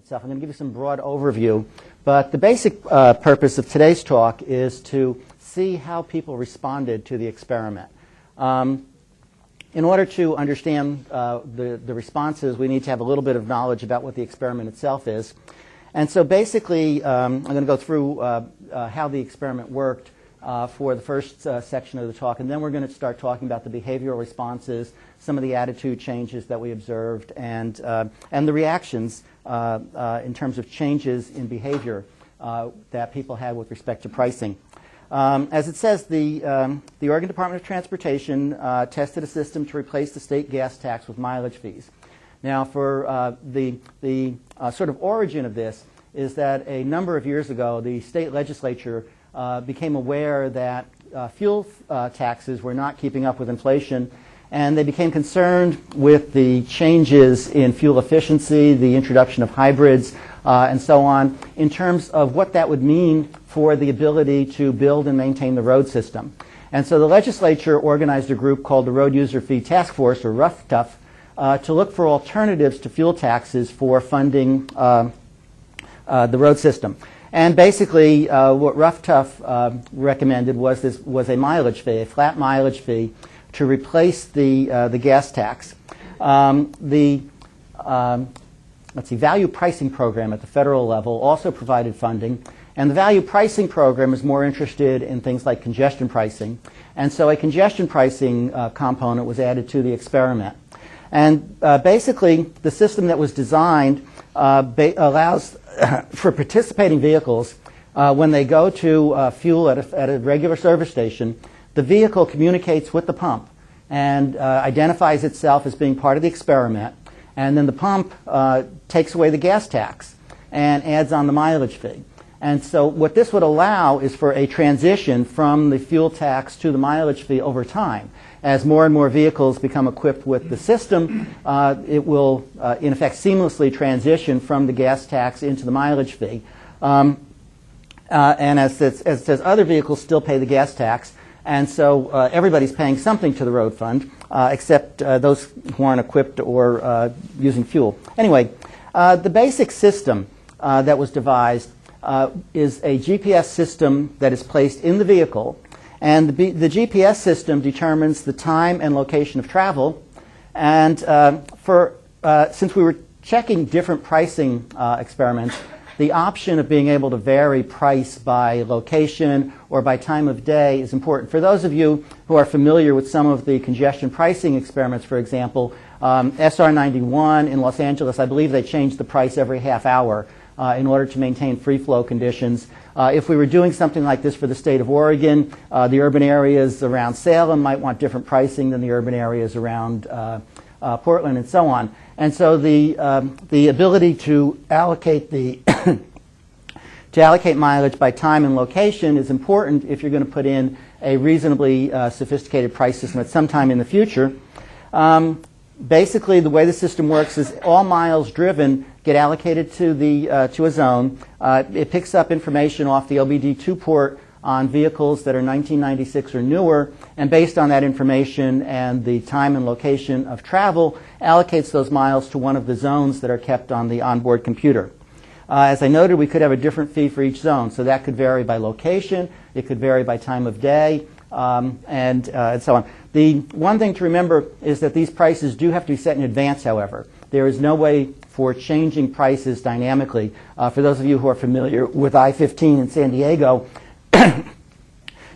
itself. I'm going to give you some broad overview, but the basic purpose of today's talk is to see how people responded to the experiment. In order to understand the responses, we need to have a little bit of knowledge about what the experiment itself is. And so basically, I'm going to go through how the experiment worked for the first section of the talk, and then we're going to start talking about the behavioral responses, some of the attitude changes that we observed, and the reactions in terms of changes in behavior that people had with respect to pricing. As it says, the Oregon Department of Transportation tested a system to replace the state gas tax with mileage fees. Now, for the sort of origin of this is that a number of years ago, the state legislature became aware that fuel taxes were not keeping up with inflation, and they became concerned with the changes in fuel efficiency, the introduction of hybrids, and so on, in terms of what that would mean for the ability to build and maintain the road system. And so the legislature organized a group called the Road User Fee Task Force, or RUFTUF, to look for alternatives to fuel taxes for funding the road system. And basically, what RUFTUF recommended was a mileage fee, a flat mileage fee, to replace the gas tax. Value pricing program at the federal level also provided funding, and the value pricing program is more interested in things like congestion pricing, and so a congestion pricing component was added to the experiment. And basically, the system that was designed allows for participating vehicles, when they go to fuel at a regular service station, the vehicle communicates with the pump and identifies itself as being part of the experiment, and then the pump takes away the gas tax and adds on the mileage fee. And so what this would allow is for a transition from the fuel tax to the mileage fee over time. As more and more vehicles become equipped with the system, it will, in effect, seamlessly transition from the gas tax into the mileage fee. And as it says, other vehicles still pay the gas tax, and so everybody's paying something to the road fund, except those who aren't equipped or using fuel. Anyway, the basic system that was devised is a GPS system that is placed in the vehicle. And the GPS system determines the time and location of travel. And since we were checking different pricing experiments, the option of being able to vary price by location or by time of day is important. For those of you who are familiar with some of the congestion pricing experiments, for example, SR 91 in Los Angeles, I believe they changed the price every half hour in order to maintain free flow conditions. If we were doing something like this for the state of Oregon, the urban areas around Salem might want different pricing than the urban areas around Portland, and so on. And so the ability to allocate mileage by time and location is important if you're going to put in a reasonably sophisticated price system at some time in the future. Basically, the way the system works is all miles driven get allocated to a zone. It picks up information off the OBD2 port on vehicles that are 1996 or newer, and based on that information and the time and location of travel, allocates those miles to one of the zones that are kept on the onboard computer. As I noted, we could have a different fee for each zone, so that could vary by location, it could vary by time of day, and so on. The one thing to remember is that these prices do have to be set in advance, however. There is no way for changing prices dynamically. For those of you who are familiar with I-15 in San Diego,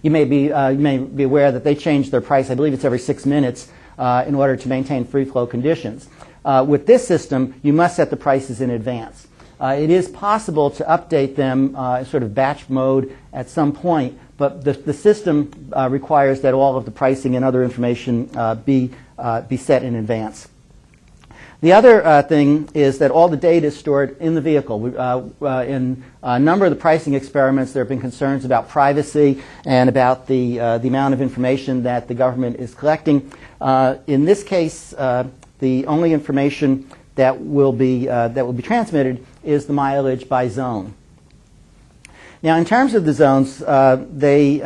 you may be aware that they change their price, I believe it's every 6 minutes, in order to maintain free flow conditions. With this system, you must set the prices in advance. It is possible to update them in sort of batch mode at some point, but the system requires that all of the pricing and other information be set in advance. The other thing is that all the data is stored in the vehicle. In a number of the pricing experiments, there have been concerns about privacy and about the amount of information that the government is collecting. In this case, the only information that will be transmitted is the mileage by zone. Now, in terms of the zones, they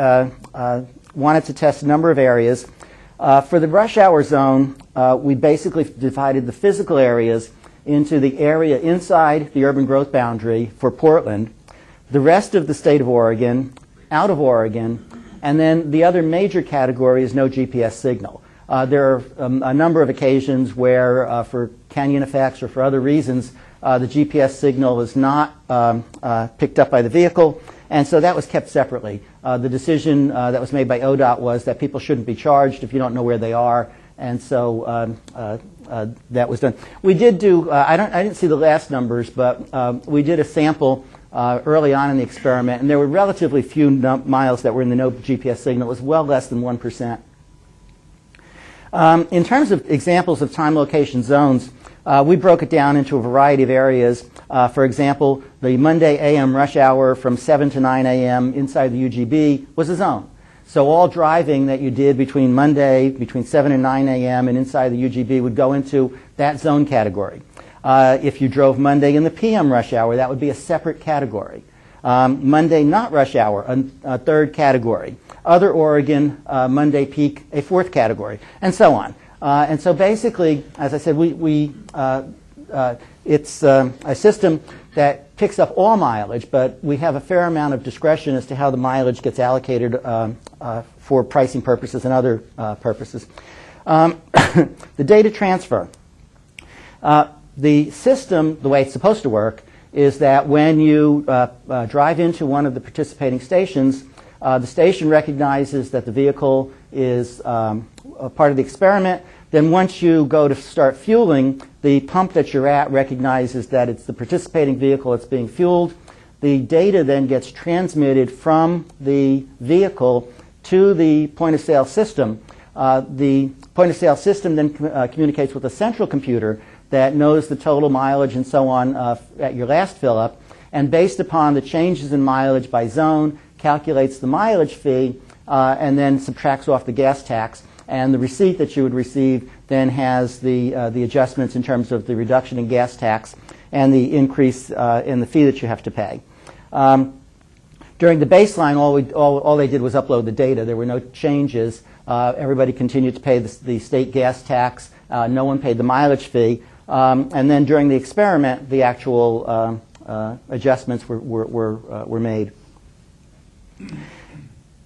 wanted to test a number of areas. For the rush hour zone, we basically divided the physical areas into the area inside the urban growth boundary for Portland, the rest of the state of Oregon, out of Oregon, and then the other major category is no GPS signal. There are a number of occasions where, for canyon effects or for other reasons, the GPS signal is not picked up by the vehicle, and so that was kept separately. The decision that was made by ODOT was that people shouldn't be charged if you don't know where they are, and so that was done. We did do, I didn't see the last numbers, but we did a sample early on in the experiment, and there were relatively few miles that were in the no GPS signal. It was well less than 1%. In terms of examples of time location zones, we broke it down into a variety of areas. For example, the Monday a.m. rush hour from 7 to 9 a.m. inside the UGB was a zone. So all driving that you did between Monday, between 7 and 9 a.m. and inside the UGB would go into that zone category. If you drove Monday in the p.m. rush hour, that would be a separate category. Monday not rush hour, a third category. Other Oregon, Monday peak, a fourth category, and so on. And so basically, as I said, it's a system that picks up all mileage, but we have a fair amount of discretion as to how the mileage gets allocated for pricing purposes and other purposes. The data transfer. The system, the way it's supposed to work, is that when you drive into one of the participating stations, the station recognizes that the vehicle is a part of the experiment. Then once you go to start fueling, the pump that you're at recognizes that it's the participating vehicle that's being fueled. The data then gets transmitted from the vehicle to the point-of-sale system. The point-of-sale system then communicates with a central computer that knows the total mileage and so on at your last fill-up, and based upon the changes in mileage by zone, calculates the mileage fee and then subtracts off the gas tax. And the receipt that you would receive then has the adjustments in terms of the reduction in gas tax and the increase in the fee that you have to pay. During the baseline, all they did was upload the data. There were no changes. Everybody continued to pay the state gas tax. No one paid the mileage fee. And then during the experiment, the actual adjustments were made.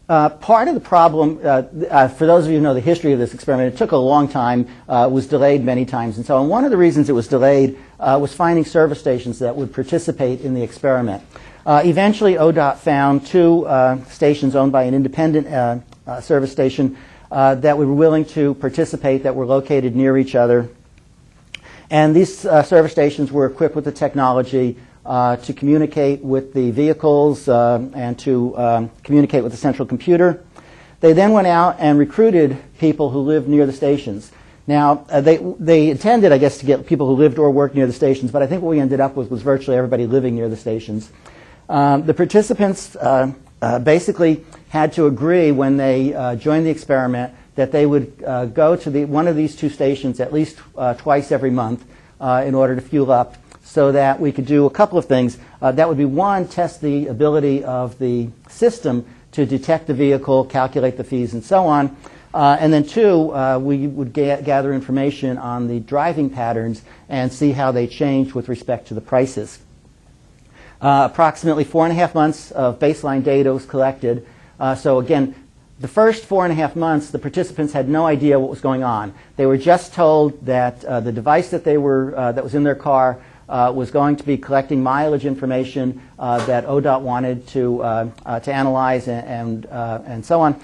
Part of the problem, for those of you who know the history of this experiment, it took a long time, was delayed many times. And so one of the reasons it was delayed was finding service stations that would participate in the experiment. Eventually, ODOT found two stations owned by an independent service station that were willing to participate, that were located near each other. And these service stations were equipped with the technology to communicate with the vehicles and to communicate with the central computer. They then went out and recruited people who lived near the stations. Now, they intended, I guess, to get people who lived or worked near the stations, but I think what we ended up with was virtually everybody living near the stations. The participants basically had to agree when they joined the experiment that they would go to one of these two stations at least twice every month in order to fuel up, so that we could do a couple of things. That would be, one, test the ability of the system to detect the vehicle, calculate the fees, and so on. And then two, we would gather information on the driving patterns and see how they changed with respect to the prices. Approximately 4.5 months of baseline data was collected. So again, the first 4.5 months, the participants had no idea what was going on. They were just told that the device that that was in their car was going to be collecting mileage information that ODOT wanted to analyze and so on.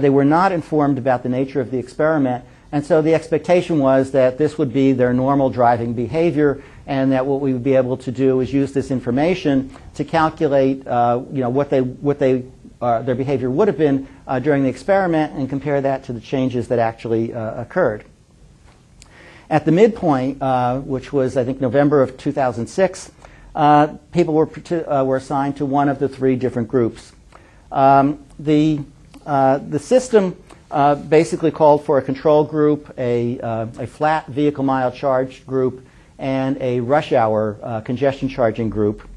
They were not informed about the nature of the experiment, and so the expectation was that this would be their normal driving behavior, and that what we would be able to do is use this information to calculate, what their behavior would have been during the experiment, and compare that to the changes that actually occurred. At the midpoint, which was, I think, November of 2006, people were assigned to one of the three different groups. The system basically called for a control group, a flat vehicle mile charge group, and a rush hour congestion charging group.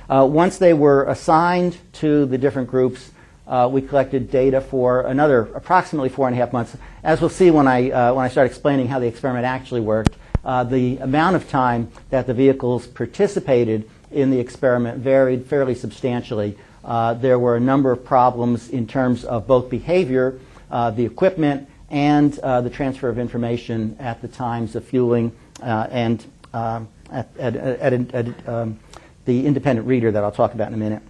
Once they were assigned to the different groups, we collected data for another approximately 4.5 months. As we'll see when I start explaining how the experiment actually worked, the amount of time that the vehicles participated in the experiment varied fairly substantially. There were a number of problems in terms of both behavior, the equipment, and the transfer of information at the times of fueling and at the independent reader that I'll talk about in a minute.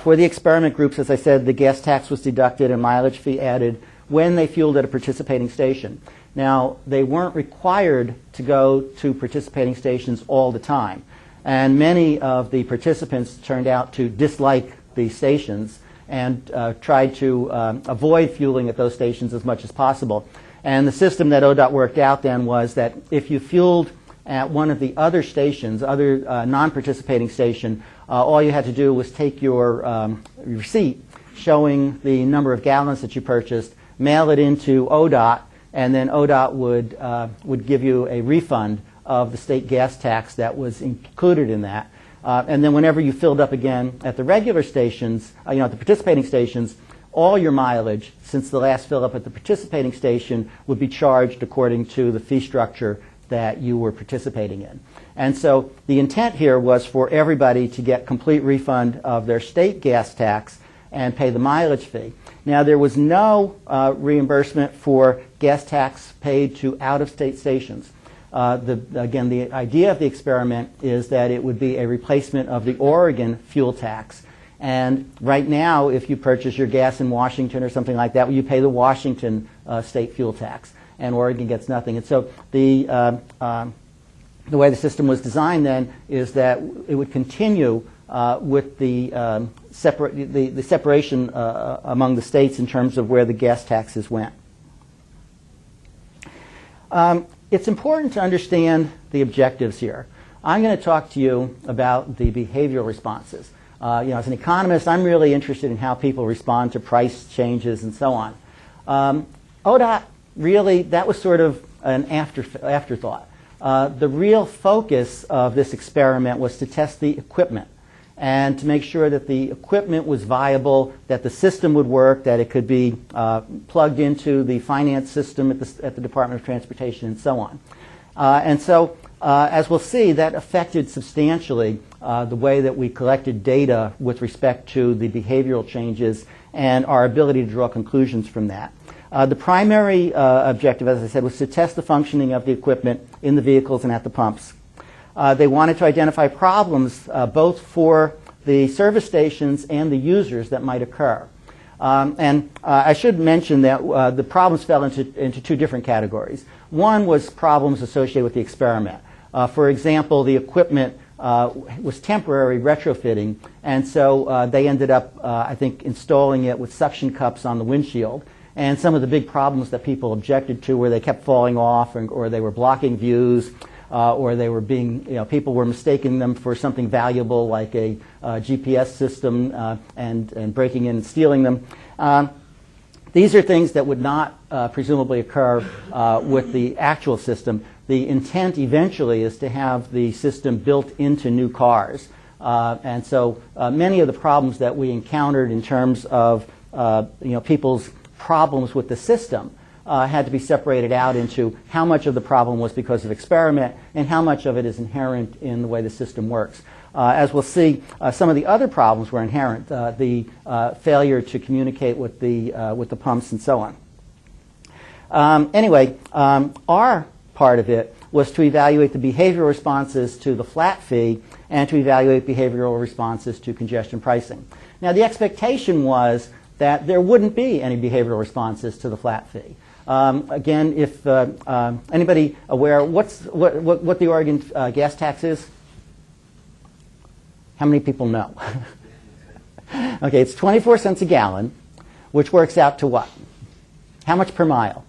For the experiment groups, as I said, the gas tax was deducted and mileage fee added when they fueled at a participating station. Now, they weren't required to go to participating stations all the time. And many of the participants turned out to dislike these stations and tried to avoid fueling at those stations as much as possible. And the system that ODOT worked out then was that if you fueled at one of the other stations, other non-participating station, all you had to do was take your receipt showing the number of gallons that you purchased, mail it into ODOT, and then ODOT would give you a refund of the state gas tax that was included in that. And then whenever you filled up again at the regular stations, at the participating stations, all your mileage since the last fill up at the participating station would be charged according to the fee structure that you were participating in. And so the intent here was for everybody to get complete refund of their state gas tax and pay the mileage fee. Now, there was no reimbursement for gas tax paid to out-of-state stations. Again, the idea of the experiment is that it would be a replacement of the Oregon fuel tax. And right now, if you purchase your gas in Washington or something like that, you pay the Washington state fuel tax, and Oregon gets nothing. And so the way the system was designed then is that it would continue with the separation among the states in terms of where the gas taxes went. It's important to understand the objectives here. I'm going to talk to you about the behavioral responses. As an economist, I'm really interested in how people respond to price changes and so on. ODOT, really, that was sort of an afterthought. The real focus of this experiment was to test the equipment and to make sure that the equipment was viable, that the system would work, that it could be plugged into the finance system at the Department of Transportation and so on. And so, as we'll see, that affected substantially the way that we collected data with respect to the behavioral changes and our ability to draw conclusions from that. The primary objective, as I said, was to test the functioning of the equipment in the vehicles and at the pumps. They wanted to identify problems both for the service stations and the users that might occur. And I should mention that the problems fell into two different categories. One was problems associated with the experiment. For example, the equipment was temporary retrofitting, and so they ended up, I think, installing it with suction cups on the windshield. And some of the big problems that people objected to were they kept falling off, or they were blocking views, or they were people were mistaking them for something valuable like a GPS system and breaking in and stealing them. These are things that would not presumably occur with the actual system. The intent eventually is to have the system built into new cars. And so many of the problems that we encountered in terms of people's problems with the system had to be separated out into how much of the problem was because of experiment and how much of it is inherent in the way the system works. As we'll see, some of the other problems were inherent, the failure to communicate with the pumps and so on. Anyway, our part of it was to evaluate the behavioral responses to the flat fee and to evaluate behavioral responses to congestion pricing. Now, the expectation was that there wouldn't be any behavioral responses to the flat fee. Again, if anybody aware what the Oregon gas tax is? How many people know? Okay, it's 24 cents a gallon, which works out to what? How much per mile?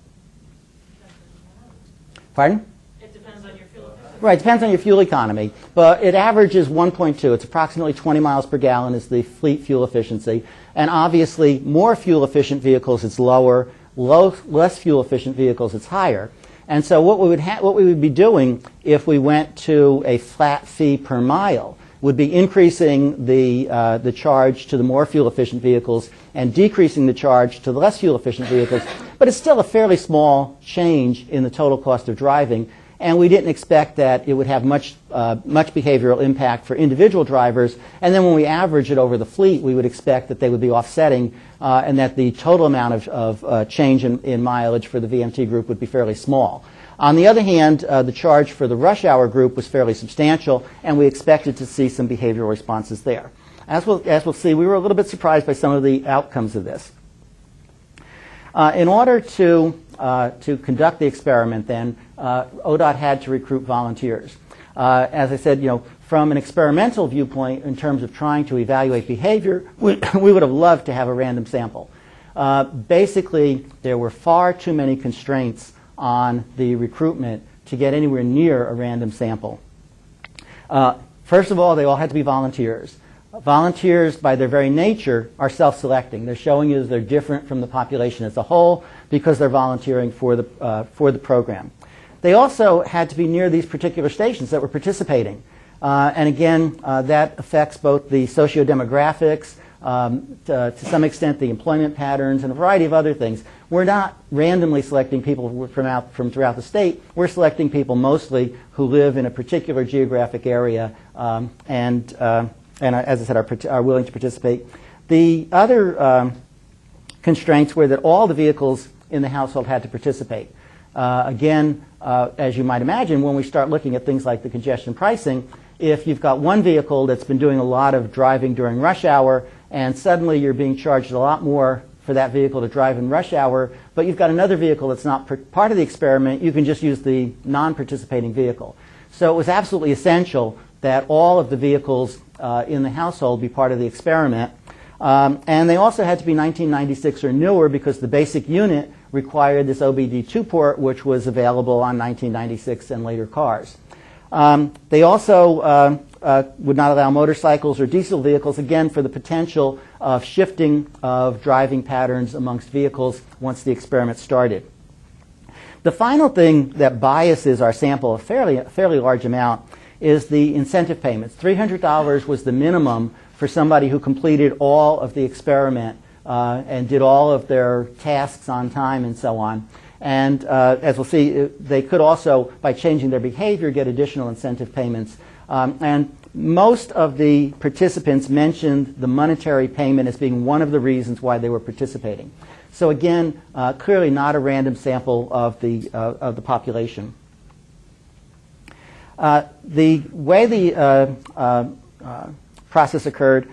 Pardon? It depends on your fuel economy. Right, it depends on your fuel economy, but it averages 1.2. It's approximately 20 miles per gallon is the fleet fuel efficiency. And obviously, more fuel-efficient vehicles, it's lower. Less fuel-efficient vehicles, it's higher. And so what we would be doing if we went to a flat fee per mile would be increasing the charge to the more fuel-efficient vehicles and decreasing the charge to the less fuel-efficient vehicles. But it's still a fairly small change in the total cost of driving, and we didn't expect that it would have much behavioral impact for individual drivers. And then when we average it over the fleet, we would expect that they would be offsetting, and that the total amount of change in mileage for the VMT group would be fairly small. On the other hand, the charge for the rush hour group was fairly substantial, and we expected to see some behavioral responses there. As we'll see, we were a little bit surprised by some of the outcomes of this. In order to conduct the experiment, then, ODOT had to recruit volunteers. As I said, from an experimental viewpoint, in terms of trying to evaluate behavior, we would have loved to have a random sample. Basically, there were far too many constraints on the recruitment to get anywhere near a random sample. First of all, they all had to be volunteers. Volunteers, by their very nature, are self-selecting. They're showing you that they're different from the population as a whole because they're volunteering for the program. They also had to be near these particular stations that were participating. And again, that affects both the socio-demographics, to some extent the employment patterns, and a variety of other things. We're not randomly selecting people from throughout the state. We're selecting people mostly who live in a particular geographic area and as I said, are willing to participate. The other constraints were that all the vehicles in the household had to participate. Again, as you might imagine, when we start looking at things like the congestion pricing, if you've got one vehicle that's been doing a lot of driving during rush hour, and suddenly you're being charged a lot more for that vehicle to drive in rush hour, but you've got another vehicle that's not part of the experiment, you can just use the non-participating vehicle. So it was absolutely essential that all of the vehicles in the household be part of the experiment. And they also had to be 1996 or newer because the basic unit required this OBD2 port, which was available on 1996 and later cars. They also would not allow motorcycles or diesel vehicles, again, for the potential of shifting of driving patterns amongst vehicles once the experiment started. The final thing that biases our sample a fairly large amount is the incentive payments. $300 was the minimum for somebody who completed all of the experiment and did all of their tasks on time and so on. And as we'll see, they could also, by changing their behavior, get additional incentive payments. And most of the participants mentioned the monetary payment as being one of the reasons why they were participating. So again, clearly not a random sample of the population. The way the process occurred,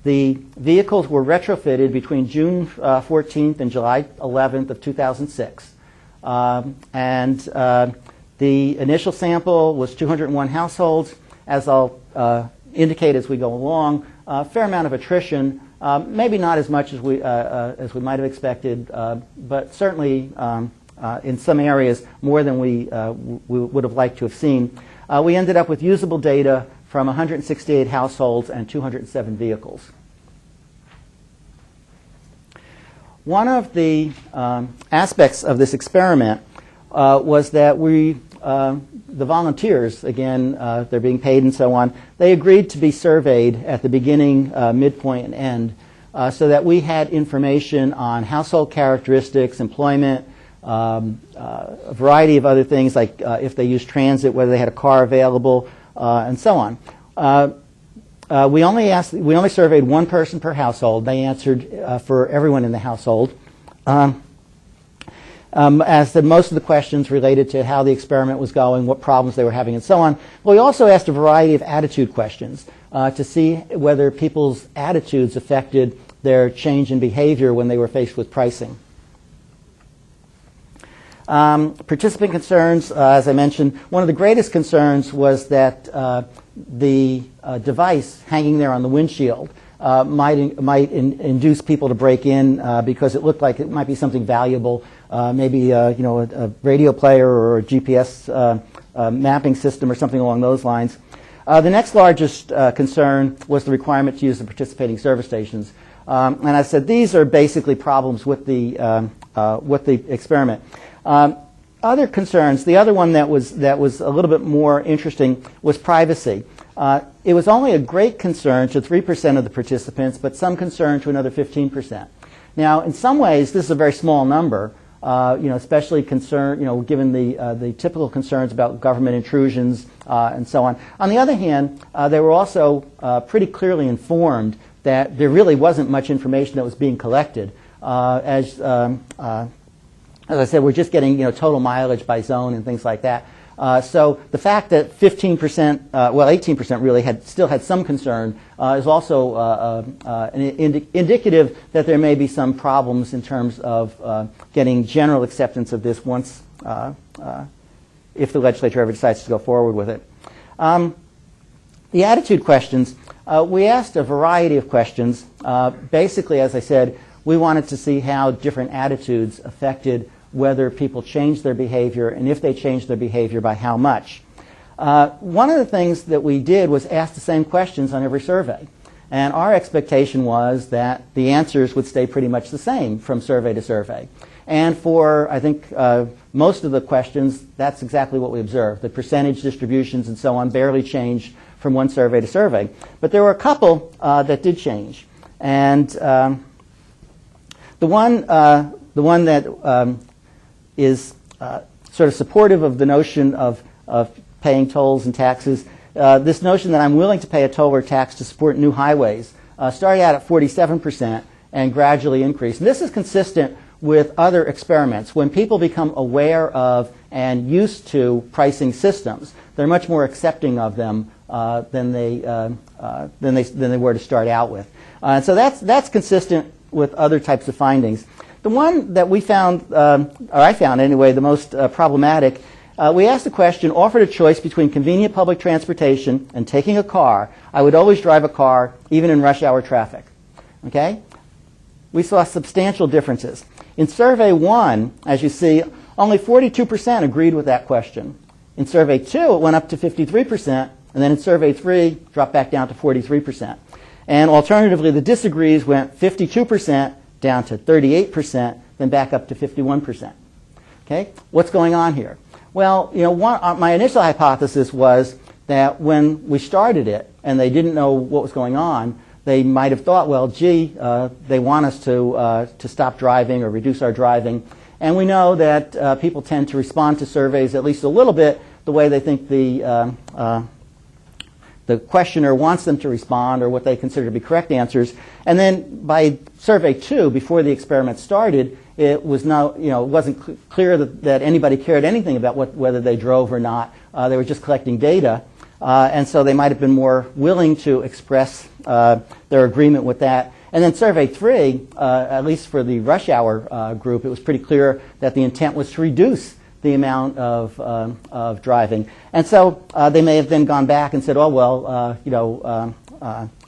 the vehicles were retrofitted between June 14th and July 11th of 2006. And the initial sample was 201 households. As I'll indicate as we go along, a fair amount of attrition, maybe not as much as we might have expected, but certainly in some areas more than we would have liked to have seen. We ended up with usable data from 168 households and 207 vehicles. One of the aspects of this experiment was that the volunteers, again, they're being paid and so on, they agreed to be surveyed at the beginning, midpoint, and end so that we had information on household characteristics, employment, a variety of other things like if they used transit, whether they had a car available, and so on. We only surveyed one person per household. They answered for everyone in the household. As the most of the questions related to how the experiment was going, what problems they were having, and so on. But we also asked a variety of attitude questions to see whether people's attitudes affected their change in behavior when they were faced with pricing. Participant concerns, as I mentioned, one of the greatest concerns was that the device hanging there on the windshield might induce people to break in because it looked like it might be something valuable, maybe a radio player or a GPS mapping system or something along those lines. The next largest concern was the requirement to use the participating service stations. And I said these are basically problems with the experiment. Other concerns, the other one that was a little bit more interesting was privacy. It was only a great concern to 3% of the participants, but some concern to another 15%. Now, in some ways, this is a very small number, especially given the typical concerns about government intrusions and so on. On the other hand, they were also pretty clearly informed that there really wasn't much information that was being collected. As I said, we're just getting total mileage by zone and things like that. So the fact that 15%, 18% really still had some concern is also indicative that there may be some problems in terms of getting general acceptance of this once, if the legislature ever decides to go forward with it. The attitude questions, we asked a variety of questions. Basically, as I said, we wanted to see how different attitudes affected whether people changed their behavior, and if they changed their behavior, by how much. One of the things that we did was ask the same questions on every survey. And our expectation was that the answers would stay pretty much the same from survey to survey. And for, I think, most of the questions, that's exactly what we observed. The percentage distributions and so on barely changed from one survey to survey. But there were a couple that did change. And the one that is sort of supportive of the notion of paying tolls and taxes. This notion that I'm willing to pay a toll or tax to support new highways started out at 47% and gradually increased. And this is consistent with other experiments. When people become aware of and used to pricing systems, they're much more accepting of them than they were to start out with. So that's consistent with other types of findings. The one that we found, or I found anyway, the most problematic, we asked the question, offered a choice between convenient public transportation and taking a car, I would always drive a car, even in rush hour traffic. Okay? We saw substantial differences. In Survey 1, as you see, only 42% agreed with that question. In Survey 2, it went up to 53%, and then in Survey 3, dropped back down to 43%. And alternatively, the disagrees went 52%, down to 38%, then back up to 51%. Okay? What's going on here? Well, my initial hypothesis was that when we started it and they didn't know what was going on, they might have thought, well, gee, they want us to stop driving or reduce our driving. And we know that people tend to respond to surveys at least a little bit the way they think the questioner wants them to respond, or what they consider to be correct answers. And then by Survey 2, before the experiment started, it was it wasn't clear that anybody cared anything about whether they drove or not. They were just collecting data. And so they might have been more willing to express their agreement with that. And then Survey 3, at least for the rush hour group, it was pretty clear that the intent was to reduce the amount of driving. And so they may have then gone back and said, oh, well,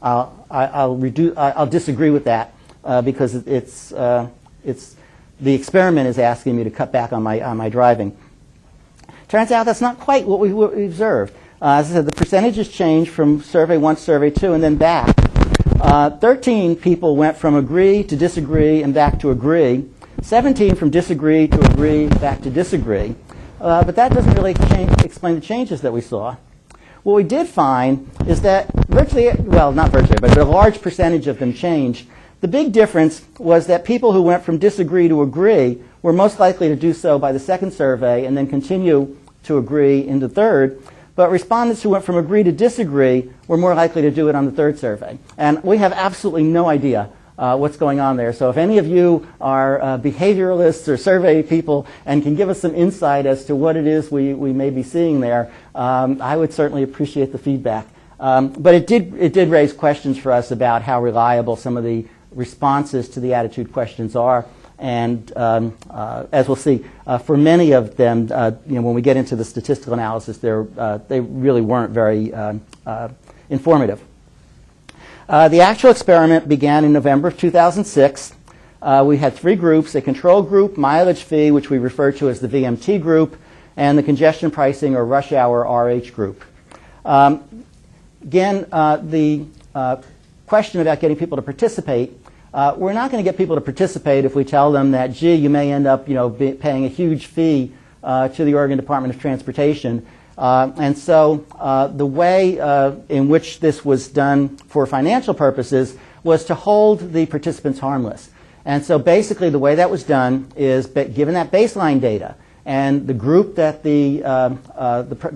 I'll disagree with that because it's the experiment is asking me to cut back on my driving. Turns out that's not quite what we observed. As I said, the percentages changed from Survey 1 to Survey 2 and then back. 13 people went from agree to disagree and back to agree. 17 from disagree to agree, back to disagree. But that doesn't really explain the changes that we saw. What we did find is that not virtually, but a large percentage of them changed. The big difference was that people who went from disagree to agree were most likely to do so by the second survey and then continue to agree in the third. But respondents who went from agree to disagree were more likely to do it on the third survey. And we have absolutely no idea what's going on there. So if any of you are behavioralists or survey people and can give us some insight as to what it is we may be seeing there, I would certainly appreciate the feedback. But it did raise questions for us about how reliable some of the responses to the attitude questions are. And as we'll see, for many of them, when we get into the statistical analysis, they really weren't very informative. The actual experiment began in November of 2006. We had 3 groups: a control group, mileage fee, which we refer to as the VMT group, and the congestion pricing or rush hour RH group. Again, the question about getting people to participate, we're not going to get people to participate if we tell them that, gee, you may end up paying a huge fee to the Oregon Department of Transportation. And so the way in which this was done for financial purposes was to hold the participants harmless. And so basically the way that was done is given that baseline data and the group that the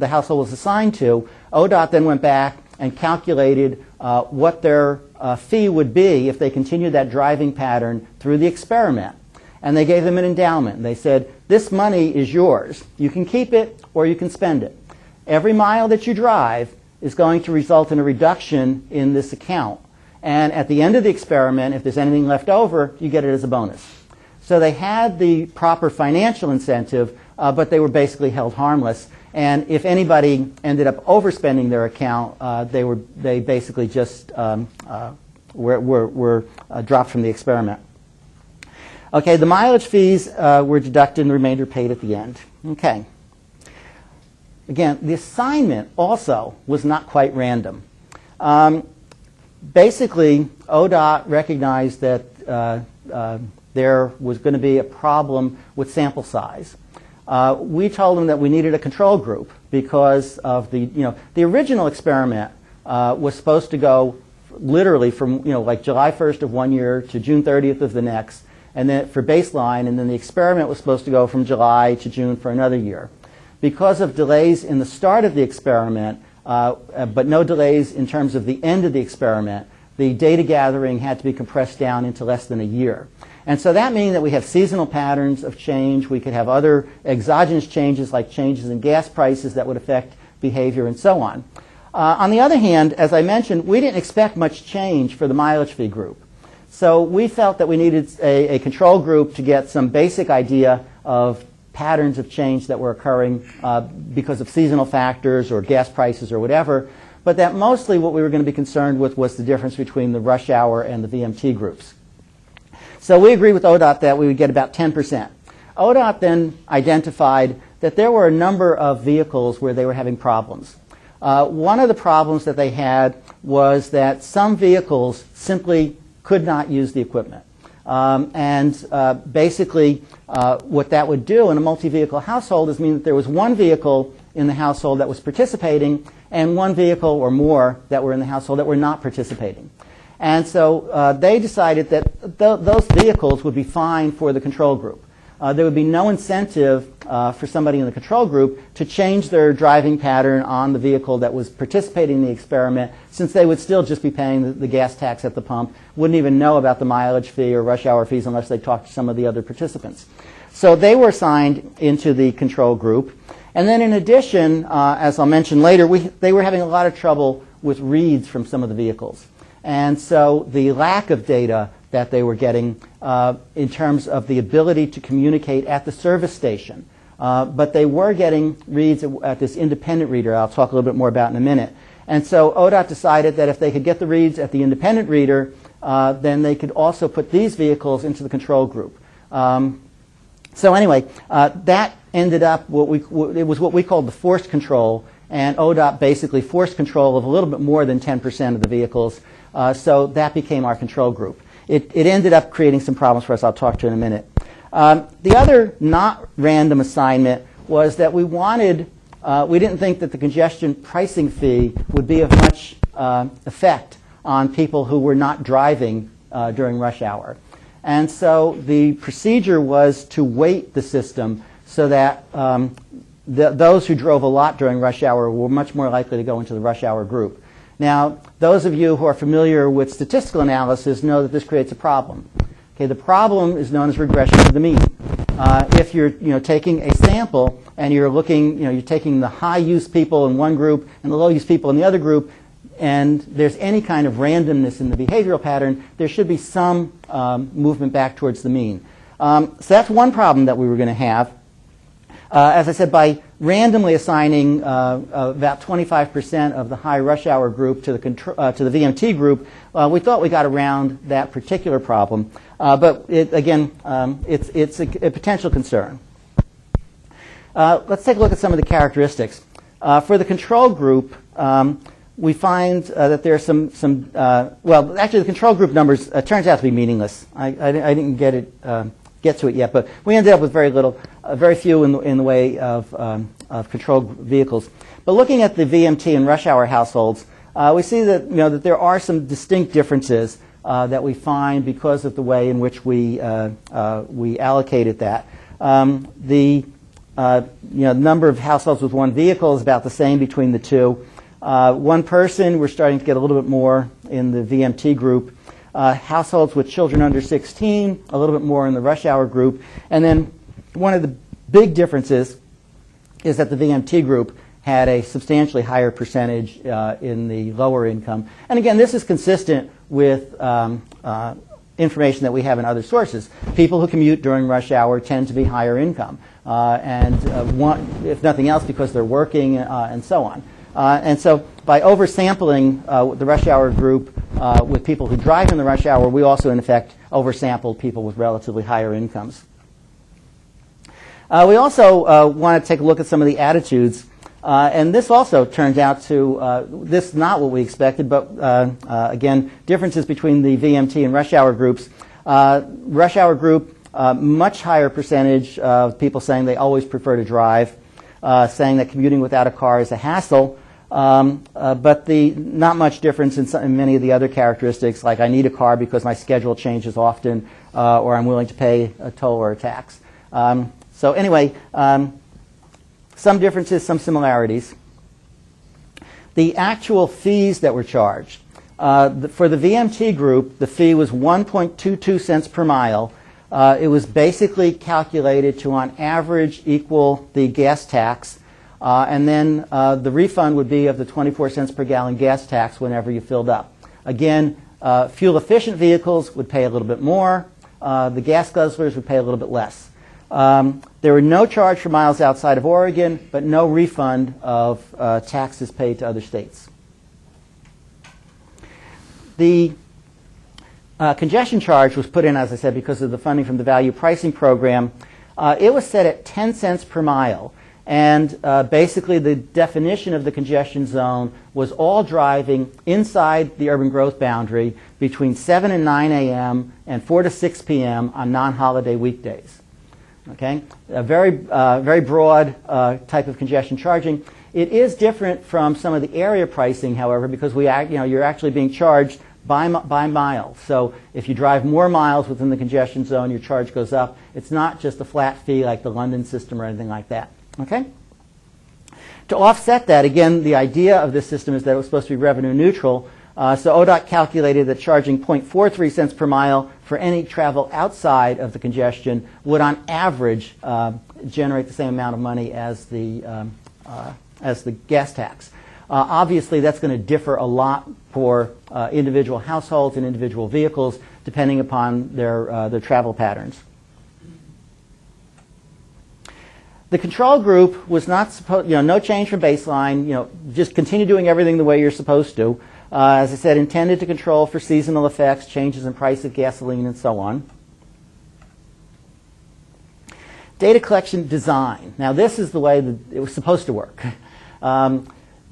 household was assigned to, ODOT then went back and calculated what their fee would be if they continued that driving pattern through the experiment. And they gave them an endowment. They said, this money is yours. You can keep it or you can spend it. Every mile that you drive is going to result in a reduction in this account. And at the end of the experiment, if there's anything left over, you get it as a bonus. So they had the proper financial incentive, but they were basically held harmless. And if anybody ended up overspending their account, they basically just were dropped from the experiment. Okay, the mileage fees were deducted and the remainder paid at the end. Okay. Again, the assignment also was not quite random. Basically, ODOT recognized that there was going to be a problem with sample size. We told them that we needed a control group because of the original experiment was supposed to go literally from like July 1st of one year to June 30th of the next, and then for baseline, and then the experiment was supposed to go from July to June for another year. Because of delays in the start of the experiment, but no delays in terms of the end of the experiment, the data gathering had to be compressed down into less than a year. And so that means that we have seasonal patterns of change. We could have other exogenous changes like changes in gas prices that would affect behavior and so on. On the other hand, as I mentioned, we didn't expect much change for the mileage fee group. So we felt that we needed a control group to get some basic idea of patterns of change that were occurring because of seasonal factors or gas prices or whatever, but that mostly what we were going to be concerned with was the difference between the rush hour and the VMT groups. So we agreed with ODOT that we would get about 10%. ODOT then identified that there were a number of vehicles where they were having problems. One of the problems that they had was that some vehicles simply could not use the equipment. Basically, what that would do in a multi-vehicle household is mean that there was one vehicle in the household that was participating and one vehicle or more that were in the household that were not participating. And so they decided that those vehicles would be fine for the control group. There would be no incentive for somebody in the control group to change their driving pattern on the vehicle that was participating in the experiment, since they would still just be paying the gas tax at the pump, wouldn't even know about the mileage fee or rush hour fees unless they talked to some of the other participants. So they were assigned into the control group. And then in addition, as I'll mention later, they were having a lot of trouble with reads from some of the vehicles. And so the lack of data that they were getting in terms of the ability to communicate at the service station. But they were getting reads at this independent reader I'll talk a little bit more about in a minute. And so ODOT decided that if they could get the reads at the independent reader, then they could also put these vehicles into the control group. So anyway, that ended up it was what we called the forced control, and ODOT basically forced control of a little bit more than 10% of the vehicles. So that became our control group. It ended up creating some problems for us I'll talk to in a minute. The other not random assignment was that we didn't think that the congestion pricing fee would be of much effect on people who were not driving during rush hour. And so the procedure was to weight the system so that those who drove a lot during rush hour were much more likely to go into the rush hour group. Now, those of you who are familiar with statistical analysis know that this creates a problem. Okay, the problem is known as regression to the mean. If you're taking a sample and you're looking, you're taking the high use people in one group and the low use people in the other group, and there's any kind of randomness in the behavioral pattern, there should be some movement back towards the mean. So that's one problem that we were going to have. As I said, by randomly assigning about 25% of the high rush hour group to the VMT group, we thought we got around that particular problem. But it's a potential concern. Let's take a look at some of the characteristics. For the control group, we find that there are actually the control group numbers turns out to be meaningless. I didn't get get to it yet, but we ended up with very few in the way of controlled vehicles. But looking at the VMT and rush hour households, we see that that there are some distinct differences that we find because of the way in which we allocated that. The number of households with one vehicle is about the same between the two. One person, we're starting to get a little bit more in the VMT group. Households with children under 16, a little bit more in the rush hour group. And then one of the big differences is that the VMT group had a substantially higher percentage in the lower income. And again, this is consistent with information that we have in other sources. People who commute during rush hour tend to be higher income, if nothing else, because they're working and so on. And so by oversampling the rush hour group with people who drive in the rush hour, we also, in effect, oversampled people with relatively higher incomes. We also want to take a look at some of the attitudes. And this also turns out to, this is not what we expected, but again, differences between the VMT and rush hour groups. Rush hour group, much higher percentage of people saying they always prefer to drive, saying that commuting without a car is a hassle, but not much difference in many of the other characteristics, like I need a car because my schedule changes often, or I'm willing to pay a toll or a tax. So anyway, some differences, some similarities. The actual fees that were charged. For the VMT group, the fee was 1.22 cents per mile. It was basically calculated to, on average, equal the gas tax. And then the refund would be of the 24 cents per gallon gas tax whenever you filled up. Again, fuel-efficient vehicles would pay a little bit more. The gas guzzlers would pay a little bit less. There were no charge for miles outside of Oregon, but no refund of taxes paid to other states. The congestion charge was put in, as I said, because of the funding from the value pricing program. It was set at 10 cents per mile. And basically the definition of the congestion zone was all driving inside the urban growth boundary between 7 and 9 a.m. and 4 to 6 p.m. on non-holiday weekdays. Okay, a very broad type of congestion charging. It is different from some of the area pricing, however, because you're actually being charged by mile. So if you drive more miles within the congestion zone, your charge goes up. It's not just a flat fee like the London system or anything like that. Okay. To offset that, again, the idea of this system is that it was supposed to be revenue neutral. So ODOT calculated that charging 0.43 cents per mile for any travel outside of the congestion would, on average, generate the same amount of money as the gas tax. Obviously, that's going to differ a lot for individual households and individual vehicles, depending upon their travel patterns. The control group was not supposed, no change from baseline. Just continue doing everything the way you're supposed to. As I said, intended to control for seasonal effects, changes in price of gasoline, and so on. Data collection design. Now, this is the way that it was supposed to work.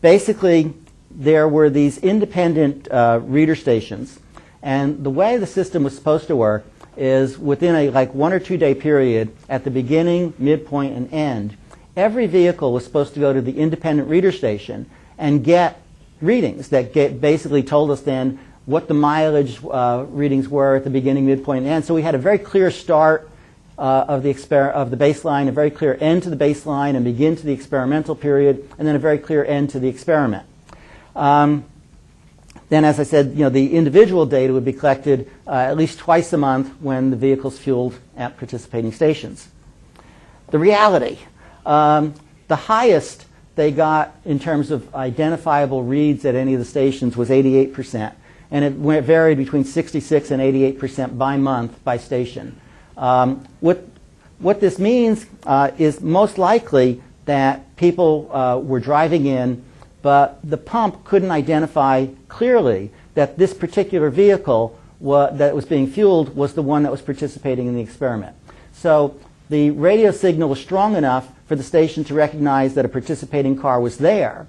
Basically, there were these independent reader stations, and the way the system was supposed to work is within a 1 or 2 day period, at the beginning, midpoint, and end, every vehicle was supposed to go to the independent reader station and get readings that basically told us then what the mileage readings were at the beginning, midpoint, and end. So we had a very clear start of the baseline, a very clear end to the baseline and begin to the experimental period, and then a very clear end to the experiment. Then, as I said, the individual data would be collected at least twice a month when the vehicle's fueled at participating stations. The reality, the highest they got in terms of identifiable reads at any of the stations was 88%, and it varied between 66 and 88% by month by station. What this means is most likely that people were driving in, but the pump couldn't identify clearly that this particular vehicle that was being fueled was the one that was participating in the experiment. So the radio signal was strong enough for the station to recognize that a participating car was there,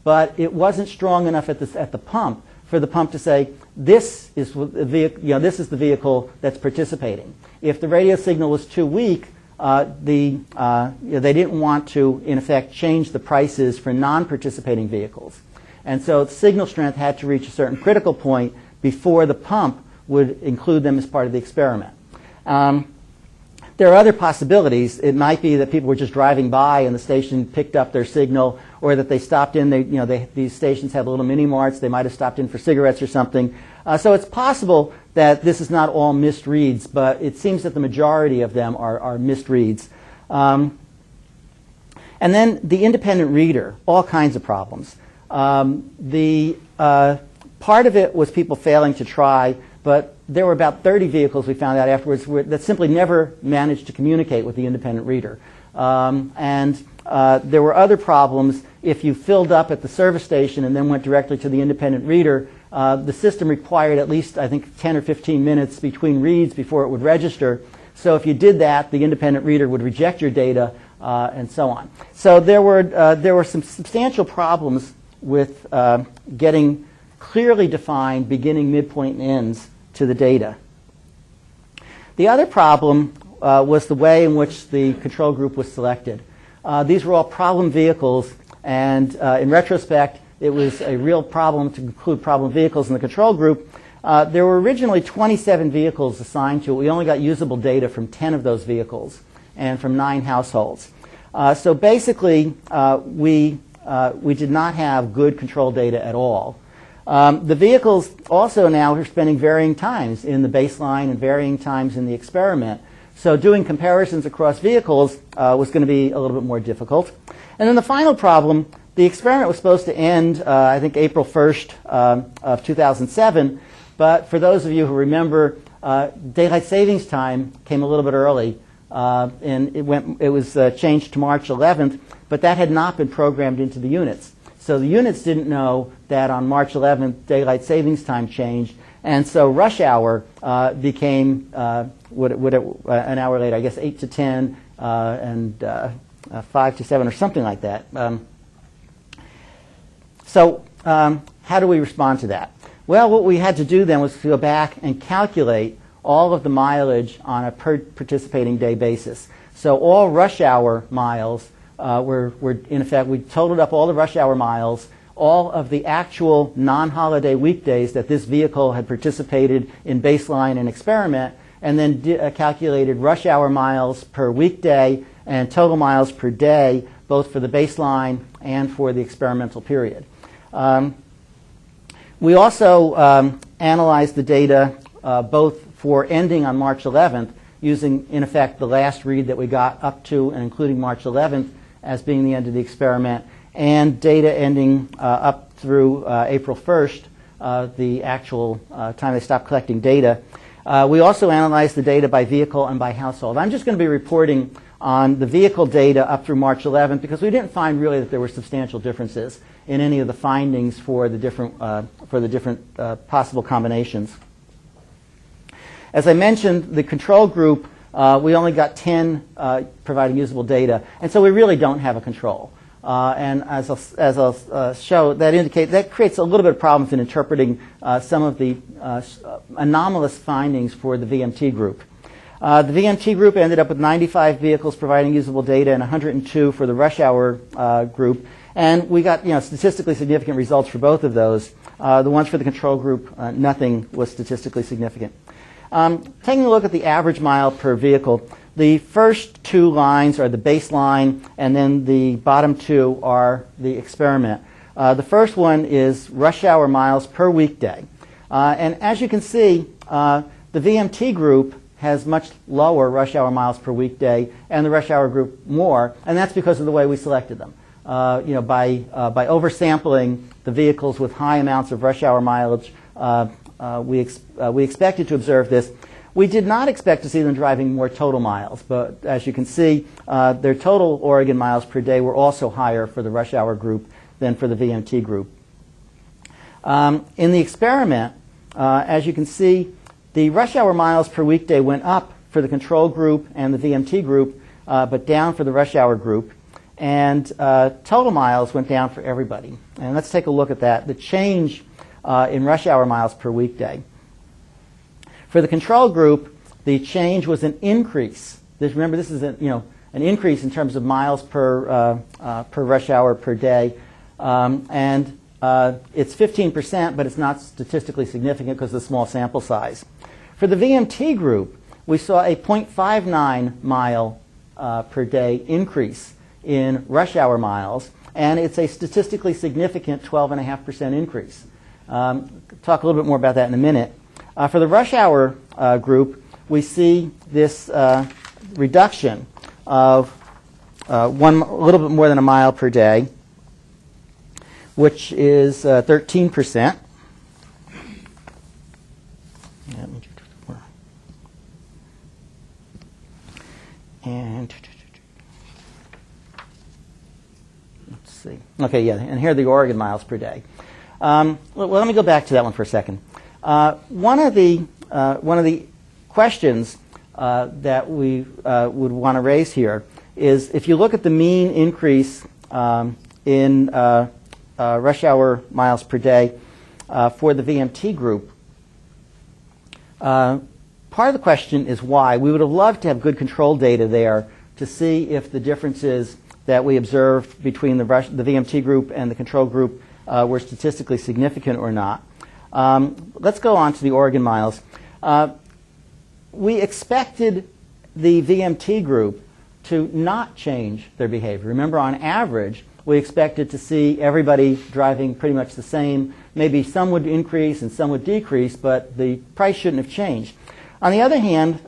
but it wasn't strong enough at the pump for the pump to say, this is the vehicle, this is the vehicle that's participating. If the radio signal was too weak, they didn't want to, in effect, change the prices for non-participating vehicles. And so the signal strength had to reach a certain critical point before the pump would include them as part of the experiment. There are other possibilities. It might be that people were just driving by and the station picked up their signal, or that they stopped in. These stations have little mini marts. They might have stopped in for cigarettes or something. So it's possible that this is not all missed reads, but it seems that the majority of them are missed reads. And then the independent reader, all kinds of problems. Part of it was people failing to try, but there were about 30 vehicles we found out afterwards that simply never managed to communicate with the independent reader. There were other problems. If you filled up at the service station and then went directly to the independent reader, the system required at least, I think, 10 or 15 minutes between reads before it would register. So if you did that, the independent reader would reject your data, and so on. So there were some substantial problems with getting clearly defined beginning, midpoint, and ends to the data. The other problem was the way in which the control group was selected. These were all problem vehicles, and in retrospect, it was a real problem to include problem vehicles in the control group. There were originally 27 vehicles assigned to it. We only got usable data from 10 of those vehicles and from 9 households. So basically, we did not have good control data at all. The vehicles also now are spending varying times in the baseline and varying times in the experiment. So doing comparisons across vehicles was going to be a little bit more difficult. And then the final problem, the experiment was supposed to end, I think, April 1st of 2007. But for those of you who remember, daylight savings time came a little bit early. And it was changed to March 11th, but that had not been programmed into the units. So the units didn't know that on March 11th, daylight savings time changed. And so rush hour became an hour later, I guess 8 to 10 and 5 to 7 or something like that. So how do we respond to that? Well, what we had to do then was to go back and calculate all of the mileage on a per participating day basis. So all rush hour miles were in effect, we totaled up all the rush hour miles, all of the actual non-holiday weekdays that this vehicle had participated in baseline and experiment, and then calculated rush hour miles per weekday and total miles per day, both for the baseline and for the experimental period. We also analyzed the data both for ending on March 11th, using, in effect, the last read that we got up to and including March 11th as being the end of the experiment, and data ending up through April 1st, the actual time they stopped collecting data. We also analyzed the data by vehicle and by household. I'm just going to be reporting on the vehicle data up through March 11th because we didn't find really that there were substantial differences in any of the findings for the different possible combinations. As I mentioned, the control group, we only got 10 providing usable data, and so we really don't have a control. And as I'll show, that creates a little bit of problems in interpreting some of the anomalous findings for the VMT group. The VMT group ended up with 95 vehicles providing usable data and 102 for the rush hour group, and we got statistically significant results for both of those. The ones for the control group, nothing was statistically significant. Taking a look at the average mile per vehicle, the first two lines are the baseline, and then the bottom two are the experiment. The first one is rush hour miles per weekday. And as you can see, the VMT group has much lower rush hour miles per weekday, and the rush hour group more, and that's because of the way we selected them. By oversampling the vehicles with high amounts of rush hour mileage, we expected to observe this. We did not expect to see them driving more total miles, but as you can see, their total Oregon miles per day were also higher for the rush hour group than for the VMT group. In the experiment, as you can see, the rush hour miles per weekday went up for the control group and the VMT group, but down for the rush hour group. And total miles went down for everybody. And let's take a look at that. The change in rush hour miles per weekday. For the control group, the change was an increase. Remember, this is an increase in terms of miles per rush hour per day, and it's 15%, but it's not statistically significant because of the small sample size. For the VMT group, we saw a 0.59 mile per day increase in rush hour miles, and it's a statistically significant 12.5% increase. Talk a little bit more about that in a minute. For the rush hour group, we see this reduction of a little bit more than a mile per day, which is 13%. And let's see. Okay, yeah, and here are the Oregon miles per day. Well, let me go back to that one for a second. One of the questions that we would want to raise here is if you look at the mean increase in rush hour miles per day for the VMT group, part of the question is why. We would have loved to have good control data there to see if the differences that we observed between the VMT group and the control group were statistically significant or not. Let's go on to the Oregon miles. We expected the VMT group to not change their behavior. Remember, on average, we expected to see everybody driving pretty much the same. Maybe some would increase and some would decrease, but the price shouldn't have changed. On the other hand,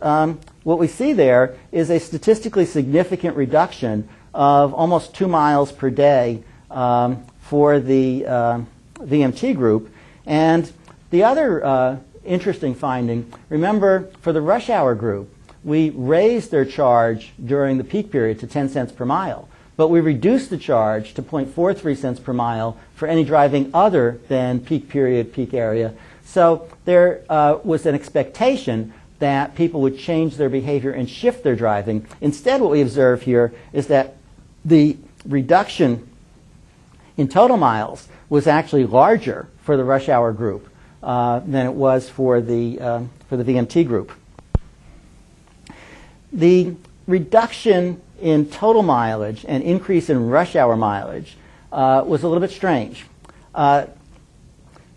what we see there is a statistically significant reduction of almost 2 miles per day for the VMT group. And the other interesting finding, remember, for the rush hour group, we raised their charge during the peak period to 10 cents per mile, but we reduced the charge to 0.43 cents per mile for any driving other than peak period, peak area. So there was an expectation that people would change their behavior and shift their driving. Instead, what we observe here is that the reduction in total miles was actually larger for the rush hour group than it was for the VMT group. The reduction in total mileage and increase in rush hour mileage was a little bit strange.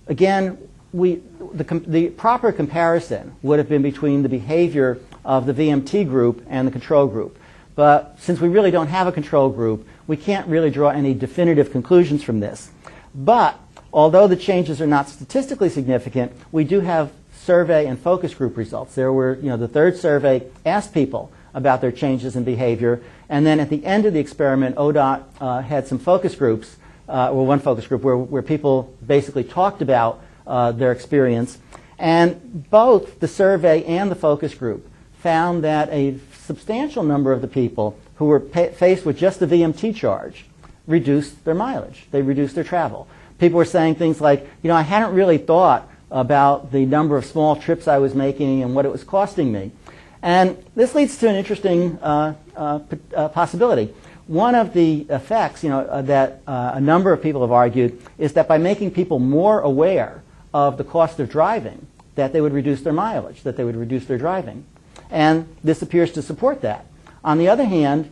Again, the proper comparison would have been between the behavior of the VMT group and the control group. But since we really don't have a control group, we can't really draw any definitive conclusions from this. But although the changes are not statistically significant, we do have survey and focus group results. There were, the third survey asked people about their changes in behavior, and then at the end of the experiment, ODOT had some focus groups, one focus group where people basically talked about their experience. And both the survey and the focus group found that a substantial number of the people who were faced with just the VMT charge reduced their mileage. They reduced their travel. People were saying things like, I hadn't really thought about the number of small trips I was making and what it was costing me. And this leads to an interesting possibility. One of the effects, that a number of people have argued is that by making people more aware of the cost of driving, that they would reduce their mileage, that they would reduce their driving. And this appears to support that. On the other hand,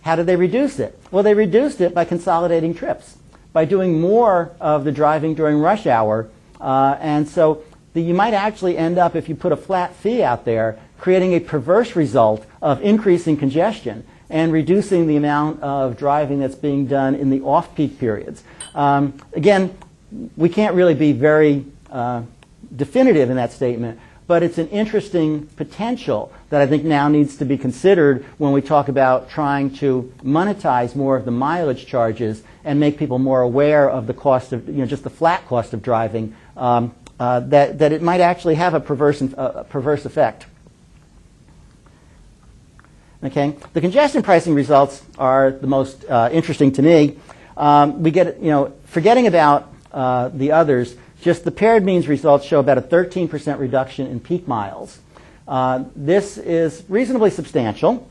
how did they reduce it? Well, they reduced it by consolidating trips, by doing more of the driving during rush hour. And so you might actually end up, if you put a flat fee out there, creating a perverse result of increasing congestion and reducing the amount of driving that's being done in the off-peak periods. Again, we can't really be very definitive in that statement, but it's an interesting potential that I think now needs to be considered when we talk about trying to monetize more of the mileage charges and make people more aware of the cost of, just the flat cost of driving, that it might actually have a perverse effect. Okay, the congestion pricing results are the most interesting to me. We get, forgetting about the others, just the paired means results show about a 13% reduction in peak miles. This is reasonably substantial.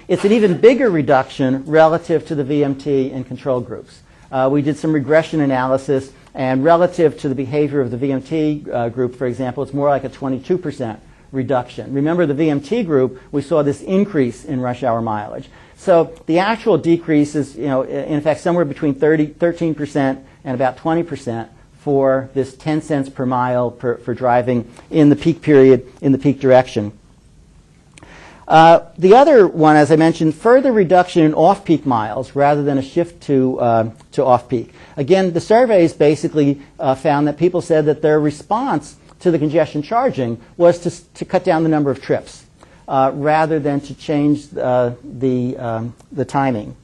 It's an even bigger reduction relative to the VMT and control groups. We did some regression analysis, And relative to the behavior of the VMT group, for example, it's more like a 22% reduction. Remember, the VMT group, we saw this increase in rush hour mileage. So the actual decrease is, in fact, somewhere between 13% and about 20% for this 10 cents per mile for driving in the peak period, in the peak direction. The other one, as I mentioned, further reduction in off-peak miles rather than a shift to off-peak. Again, the surveys basically found that people said that their response to the congestion charging was to cut down the number of trips rather than to change the timing.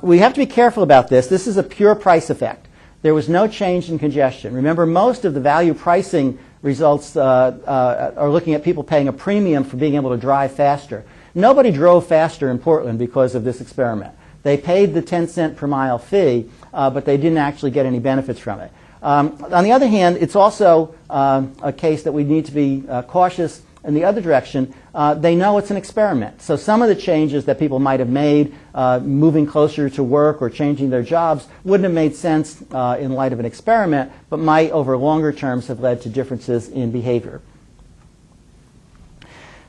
We have to be careful about this. This is a pure price effect. There was no change in congestion. Remember, most of the value pricing results are looking at people paying a premium for being able to drive faster. Nobody drove faster in Portland because of this experiment. They paid the 10 cent per mile fee, but they didn't actually get any benefits from it. On the other hand, it's also a case that we need to be cautious in the other direction. They know it's an experiment. So some of the changes that people might have made, moving closer to work or changing their jobs, wouldn't have made sense in light of an experiment, but might over longer terms have led to differences in behavior.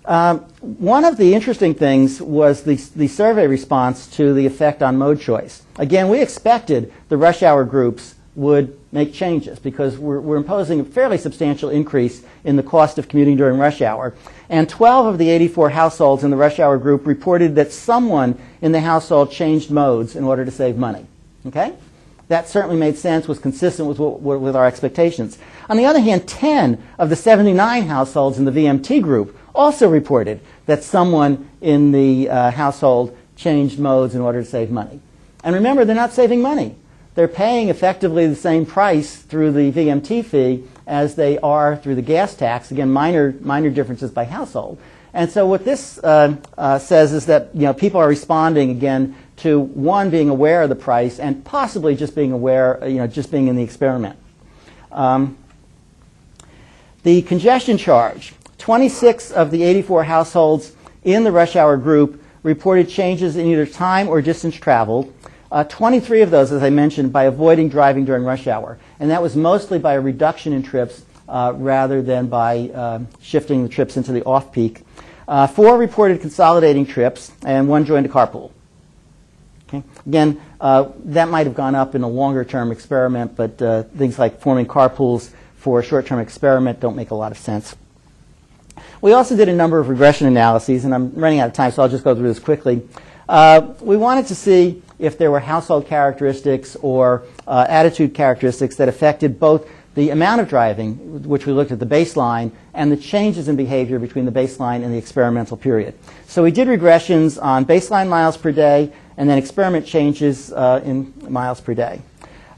One of the interesting things was the survey response to the effect on mode choice. Again, we expected the rush hour groups would make changes because we're imposing a fairly substantial increase in the cost of commuting during rush hour. And 12 of the 84 households in the rush hour group reported that someone in the household changed modes in order to save money. Okay? That certainly made sense, was consistent with our expectations. On the other hand, 10 of the 79 households in the VMT group also reported that someone in the household changed modes in order to save money. And remember, they're not saving money. They're paying effectively the same price through the VMT fee as they are through the gas tax. Again, minor differences by household. And so what this says is that people are responding again to one, being aware of the price, and possibly just being aware, just being in the experiment. The congestion charge. 26 of the 84 households in the rush hour group reported changes in either time or distance traveled. 23 of those, as I mentioned, by avoiding driving during rush hour. And that was mostly by a reduction in trips rather than by shifting the trips into the off-peak. 4 reported consolidating trips, and 1 joined a carpool. Okay? Again, that might have gone up in a longer-term experiment, but things like forming carpools for a short-term experiment don't make a lot of sense. We also did a number of regression analyses, and I'm running out of time, so I'll just go through this quickly. We wanted to see if there were household characteristics or attitude characteristics that affected both the amount of driving, which we looked at the baseline, and the changes in behavior between the baseline and the experimental period. So we did regressions on baseline miles per day and then experiment changes in miles per day.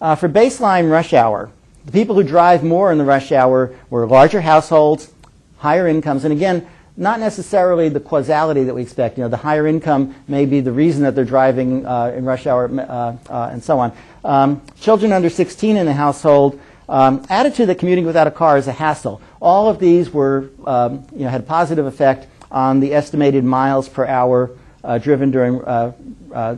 For baseline rush hour, the people who drive more in the rush hour were larger households, higher incomes, and again, not necessarily the causality that we expect. The higher income may be the reason that they're driving in rush hour and so on. Children under 16 in the household, attitude that commuting without a car is a hassle. All of these were, had a positive effect on the estimated miles per hour driven during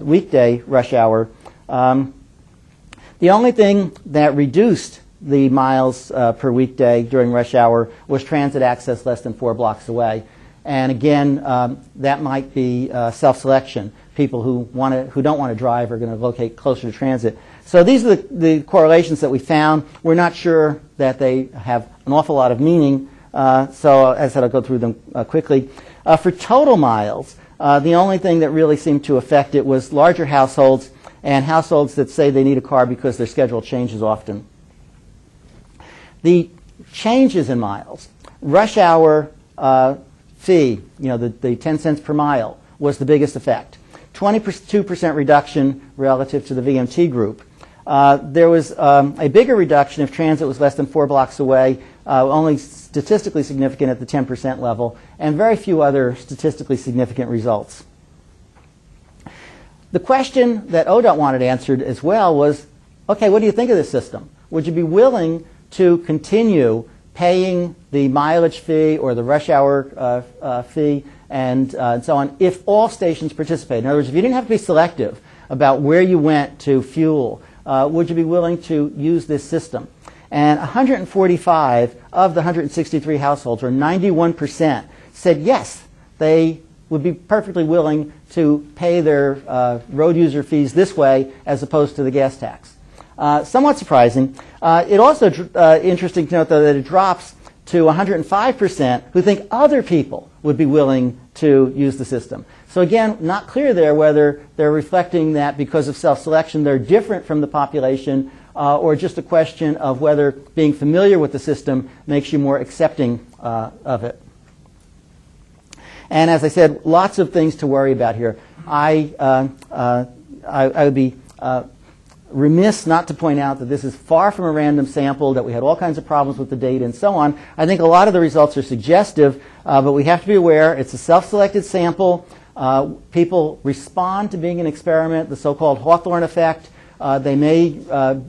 weekday rush hour. The only thing that reduced the miles per weekday during rush hour was transit access less than 4 blocks away. And again, that might be self-selection. People who don't want to drive are going to locate closer to transit. So these are the correlations that we found. We're not sure that they have an awful lot of meaning. So as I said, I'll go through them quickly. For total miles, the only thing that really seemed to affect it was larger households and households that say they need a car because their schedule changes often. The changes in miles, rush hour fee, the 10 cents per mile was the biggest effect. 22% reduction relative to the VMT group. There was a bigger reduction if transit was less than 4 blocks away, only statistically significant at the 10% level, and very few other statistically significant results. The question that ODOT wanted answered as well was, okay, what do you think of this system? Would you be willing to continue paying the mileage fee or the rush hour fee and so on if all stations participate? In other words, if you didn't have to be selective about where you went to fuel would you be willing to use this system? And 145 of the 163 households, or 91%, said yes, they would be perfectly willing to pay their road user fees this way as opposed to the gas tax. Somewhat surprising. It also interesting to note, though, that it drops to 105% who think other people would be willing to use the system. So again, not clear there whether they're reflecting that because of self-selection they're different from the population, or just a question of whether being familiar with the system makes you more accepting of it. And as I said, lots of things to worry about here. I would be remiss not to point out that this is far from a random sample, that we had all kinds of problems with the data and so on. I think a lot of the results are suggestive, but we have to be aware it's a self-selected sample. People respond to being an experiment, the so-called Hawthorne effect. They may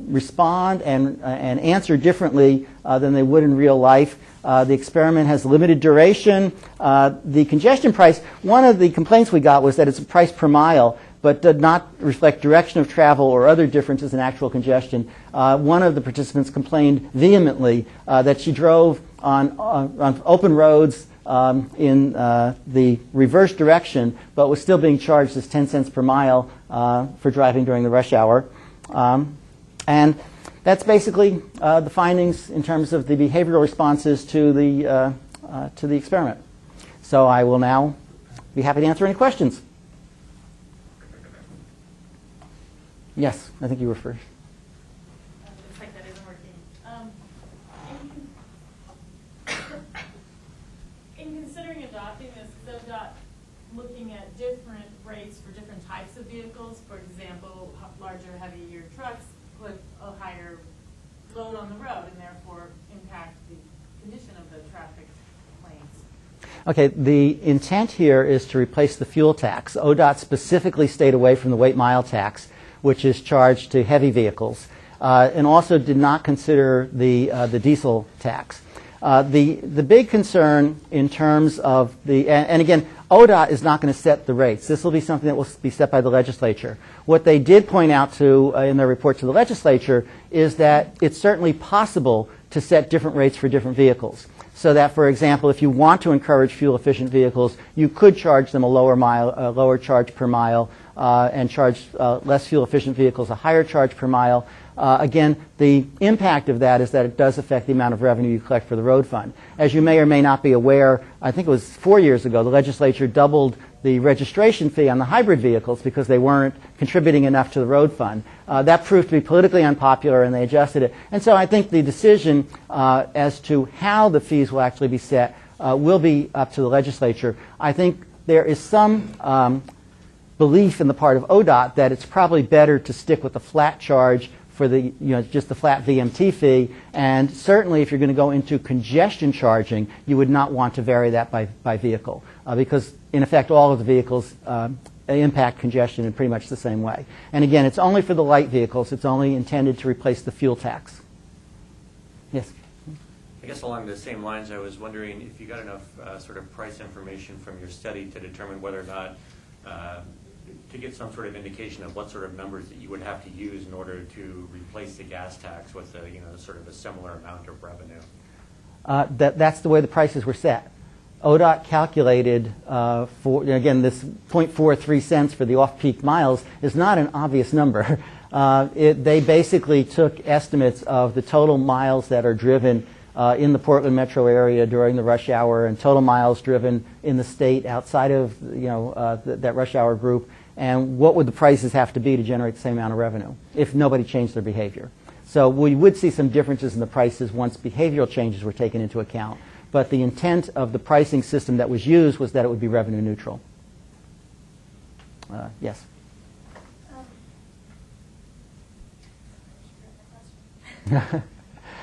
respond and answer differently than they would in real life. The experiment has limited duration. The congestion price, one of the complaints we got was that it's a price per mile, but did not reflect direction of travel or other differences in actual congestion. One of the participants complained vehemently that she drove on open roads in the reverse direction, but was still being charged this 10 cents per mile for driving during the rush hour. And that's basically the findings in terms of the behavioral responses to the experiment. So I will now be happy to answer any questions. Yes, I think you were first. Looks like that isn't working. In considering adopting this, is ODOT looking at different rates for different types of vehicles? For example, larger, heavier trucks put a higher load on the road and therefore impact the condition of the traffic lanes. Okay, the intent here is to replace the fuel tax. ODOT specifically stayed away from the weight mile tax, which is charged to heavy vehicles, and also did not consider the diesel tax. The big concern in terms of and again, ODOT is not going to set the rates. This will be something that will be set by the legislature. What they did point out to in their report to the legislature is that it's certainly possible to set different rates for different vehicles. So that, for example, if you want to encourage fuel-efficient vehicles, you could charge them a lower charge per mile, and charge less fuel-efficient vehicles a higher charge per mile. Again, the impact of that is that it does affect the amount of revenue you collect for the road fund. As you may or may not be aware, I think it was 4 years ago, the legislature doubled the registration fee on the hybrid vehicles because they weren't contributing enough to the road fund. That proved to be politically unpopular, and they adjusted it. And so I think the decision as to how the fees will actually be set will be up to the legislature. I think there is some belief in the part of ODOT that it's probably better to stick with the flat charge for the, just the flat VMT fee, and certainly if you're going to go into congestion charging, you would not want to vary that by vehicle, because in effect all of the vehicles impact congestion in pretty much the same way. And again, it's only for the light vehicles. It's only intended to replace the fuel tax. Yes? I guess along the same lines, I was wondering if you got enough sort of price information from your study to determine whether or not to get some sort of indication of what sort of numbers that you would have to use in order to replace the gas tax with a, sort of a similar amount of revenue. That's the way the prices were set. ODOT calculated for, again, this 0.43 cents for the off-peak miles is not an obvious number. They basically took estimates of the total miles that are driven in the Portland metro area during the rush hour and total miles driven in the state outside of that rush hour group, and what would the prices have to be to generate the same amount of revenue if nobody changed their behavior. So we would see some differences in the prices once behavioral changes were taken into account. But the intent of the pricing system that was used was that it would be revenue neutral. Yes?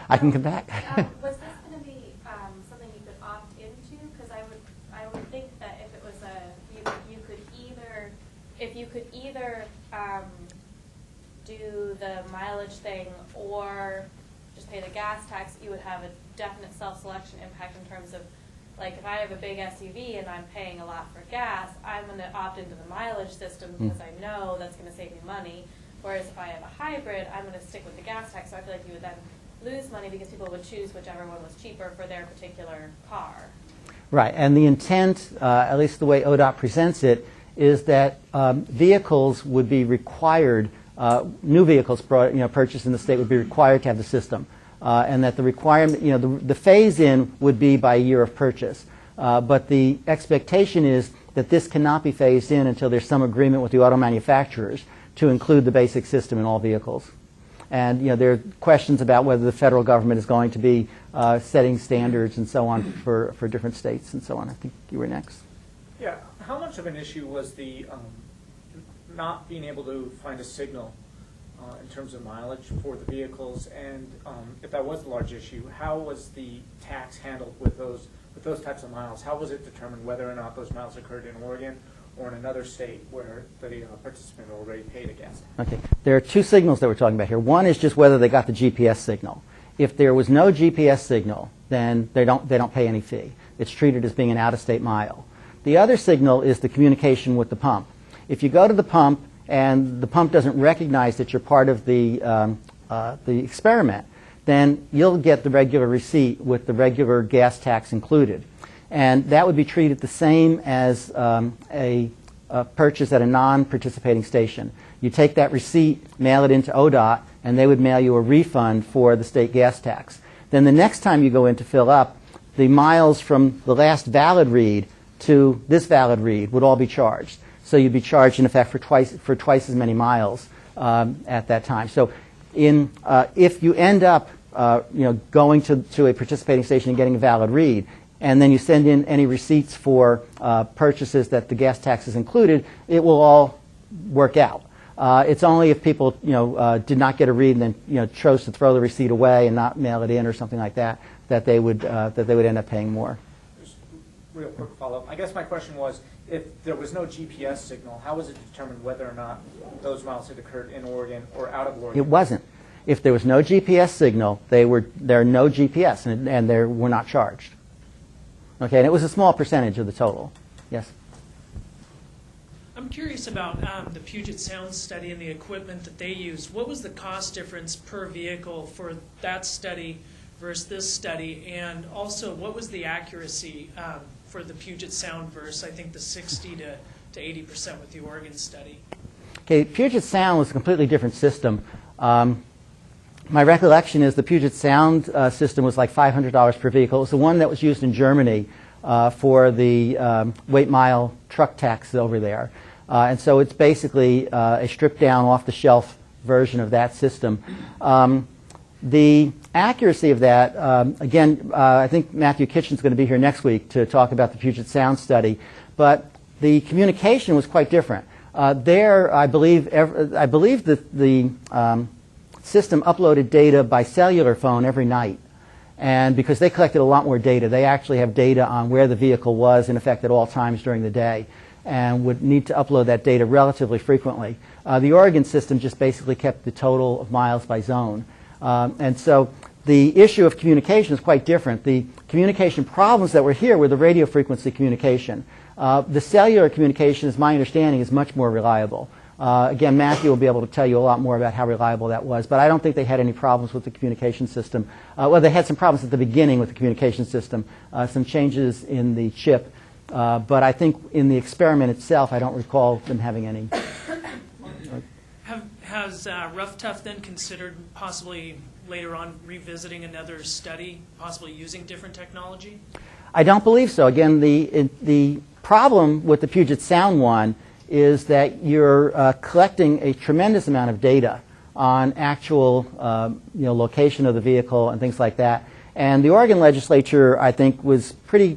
I can come back. Was this going to be something you could opt into? Because I would think that if it was you could either do the mileage thing or just pay the gas tax, you would have a definite self-selection impact in terms of, like, if I have a big SUV and I'm paying a lot for gas, I'm going to opt into the mileage system because I know that's going to save me money. Whereas if I have a hybrid, I'm going to stick with the gas tax, so I feel like you would then lose money because people would choose whichever one was cheaper for their particular car. Right, and the intent, at least the way ODOT presents it, is that vehicles would be required, new vehicles purchased in the state would be required to have the system, and that the requirement, the phase-in would be by year of purchase. But the expectation is that this cannot be phased in until there's some agreement with the auto manufacturers to include the basic system in all vehicles. And there are questions about whether the federal government is going to be setting standards and so on for different states and so on. I think you were next. Yeah, how much of an issue was the not being able to find a signal in terms of mileage for the vehicles? And if that was a large issue, how was the tax handled with those types of miles? How was it determined whether or not those miles occurred in Oregon or in another state where the participant already paid a gas tax? Okay, there are two signals that we're talking about here. One is just whether they got the GPS signal. If there was no GPS signal, then they don't pay any fee. It's treated as being an out-of-state mile. The other signal is the communication with the pump. If you go to the pump and the pump doesn't recognize that you're part of the experiment, then you'll get the regular receipt with the regular gas tax included. And that would be treated the same as a purchase at a non-participating station. You take that receipt, mail it into ODOT, and they would mail you a refund for the state gas tax. Then the next time you go in to fill up, the miles from the last valid read to this valid read would all be charged. So you'd be charged, in effect, for twice as many miles at that time. So if you end up going to a participating station and getting a valid read, and then you send in any receipts for purchases that the gas tax is included, it will all work out. It's only if people did not get a read and then chose to throw the receipt away and not mail it in or something like that, that they would end up paying more. Just real quick follow-up. I guess my question was, if there was no GPS signal, how was it determined whether or not those miles had occurred in Oregon or out of Oregon? It wasn't. If there was no GPS signal, there are no GPS, and they were not charged. Okay, and it was a small percentage of the total. Yes? I'm curious about the Puget Sound study and the equipment that they used. What was the cost difference per vehicle for that study versus this study? And also, what was the accuracy for the Puget Sound versus, I think, the 60 to 80% with the Oregon study? Okay, Puget Sound was a completely different system. My recollection is the Puget Sound system was like $500 per vehicle. It was the one that was used in Germany for the weight mile truck tax over there. And so it's basically a stripped down off-the-shelf version of that system. The accuracy of that, again, I think Matthew Kitchen's going to be here next week to talk about the Puget Sound study, but the communication was quite different. There, I believe that the system uploaded data by cellular phone every night. And because they collected a lot more data, they actually have data on where the vehicle was, in effect, at all times during the day, and would need to upload that data relatively frequently. The Oregon system just basically kept the total of miles by zone. And so the issue of communication is quite different. The communication problems that were here were the radio frequency communication. The cellular communication, as my understanding, is much more reliable. Again, Matthew will be able to tell you a lot more about how reliable that was, but I don't think they had any problems with the communication system. Well, they had some problems at the beginning with the communication system, some changes in the chip, but I think in the experiment itself, I don't recall them having any. Has Rough Tough then considered possibly later on revisiting another study, possibly using different technology? I don't believe so. Again, the problem with the Puget Sound one is that you're collecting a tremendous amount of data on actual location of the vehicle and things like that. And the Oregon legislature, I think, was pretty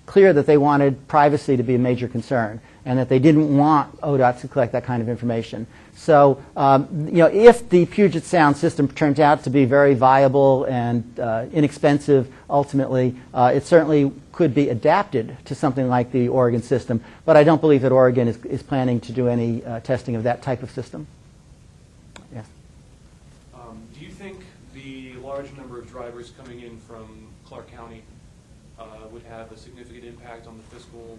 clear that they wanted privacy to be a major concern and that they didn't want ODOT to collect that kind of information. So, if the Puget Sound system turns out to be very viable and inexpensive, ultimately, it certainly could be adapted to something like the Oregon system. But I don't believe that Oregon is planning to do any testing of that type of system. Yes. Do you think the large number of drivers coming in from Clark County would have a significant impact on the fiscal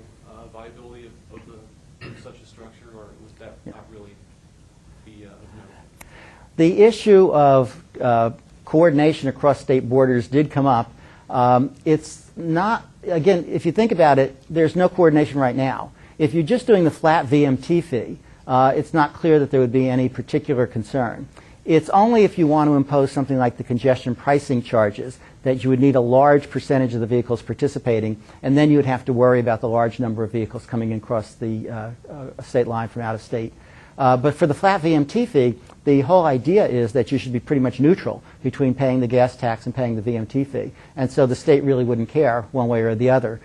viability of such a structure, or was that not really? be of note? The issue of coordination across state borders did come up. It's not, again, if you think about it, there's no coordination right now. If you're just doing the flat VMT fee, it's not clear that there would be any particular concern. It's only if you want to impose something like the congestion pricing charges that you would need a large percentage of the vehicles participating, and then you would have to worry about the large number of vehicles coming in across the state line from out of state. But for the flat VMT fee, the whole idea is that you should be pretty much neutral between paying the gas tax and paying the VMT fee. And so the state really wouldn't care one way or the other,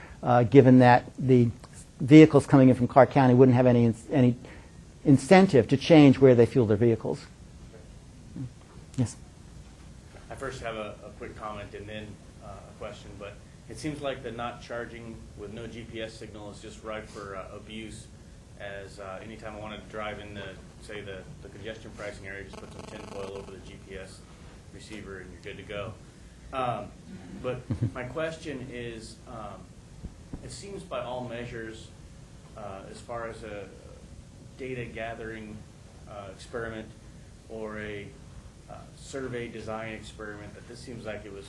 given that the vehicles coming in from Clark County wouldn't have any incentive to change where they fuel their vehicles. Yes? I first have a quick comment and then a question, but it seems like the not charging with no GPS signal is just ripe for abuse, as anytime I wanted to drive in the, say, the congestion pricing area, just put some tinfoil over the GPS receiver and you're good to go. But my question is, it seems by all measures, as far as a data gathering experiment or a survey design experiment, that this seems like it was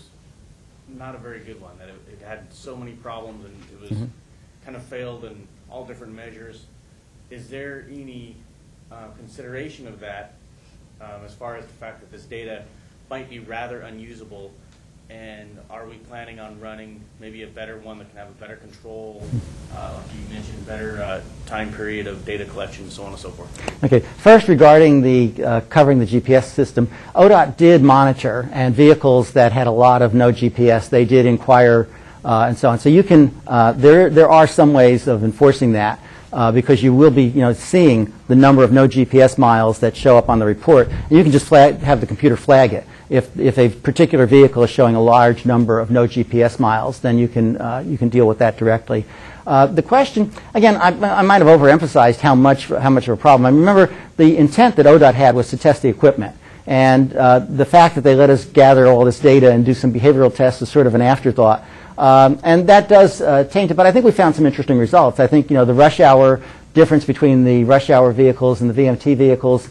not a very good one, that it had so many problems and it was kind of failed in all different measures. Is there any consideration of that as far as the fact that this data might be rather unusable, and are we planning on running maybe a better one that can have a better control, like you mentioned, better time period of data collection, so on and so forth? Okay. First, regarding the covering the GPS system, ODOT did monitor, and vehicles that had a lot of no GPS, they did inquire and so on. So you can, there are some ways of enforcing that. Because you will be, seeing the number of no GPS miles that show up on the report, and you can just have the computer flag it. If a particular vehicle is showing a large number of no GPS miles, then you can deal with that directly. The question, again, I might have overemphasized how much of a problem. I remember the intent that ODOT had was to test the equipment, and the fact that they let us gather all this data and do some behavioral tests is sort of an afterthought. And that does taint it, but I think we found some interesting results. I think, the rush hour difference between the rush hour vehicles and the VMT vehicles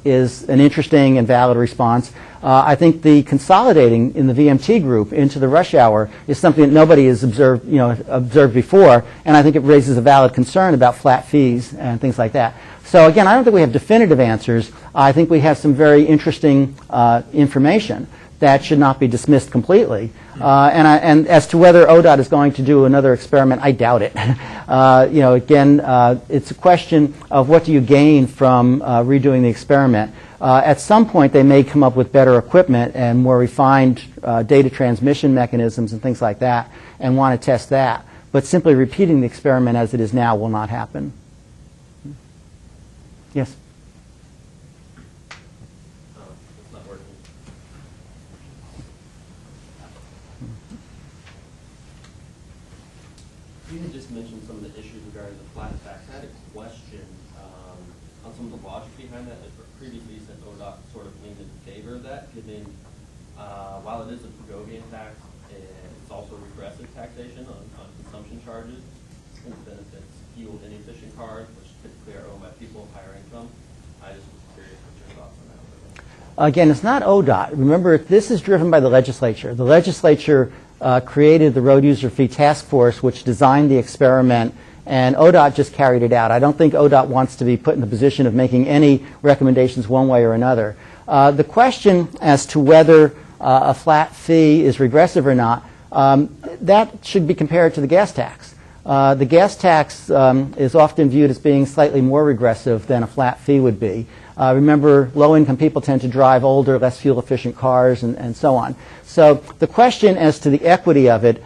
is an interesting and valid response. I think the consolidating in the VMT group into the rush hour is something that nobody has observed before, and I think it raises a valid concern about flat fees and things like that. So again, I don't think we have definitive answers. I think we have some very interesting information that should not be dismissed completely. And as to whether ODOT is going to do another experiment, I doubt it. Again, it's a question of what do you gain from redoing the experiment. At some point, they may come up with better equipment and more refined data transmission mechanisms and things like that, and want to test that. But simply repeating the experiment as it is now will not happen. Yes? It's not working. You had just mentioned some of the issues regarding the flat tax. I had a question on some of the logic behind that. Previously, you said ODOT sort of leaned in favor of that, given while it is a Purgovian tax, it's also regressive taxation on consumption charges, and it benefits fuel inefficient cars, which typically are owned by people of higher income. I just was curious what your thoughts on that were. Again, it's not ODOT. Remember, this is driven by the legislature. The legislature created the Road User Fee Task Force, which designed the experiment, and ODOT just carried it out. I don't think ODOT wants to be put in the position of making any recommendations one way or another. The question as to whether a flat fee is regressive or not, that should be compared to the gas tax. The gas tax is often viewed as being slightly more regressive than a flat fee would be. Remember, low-income people tend to drive older, less fuel-efficient cars and so on. So the question as to the equity of it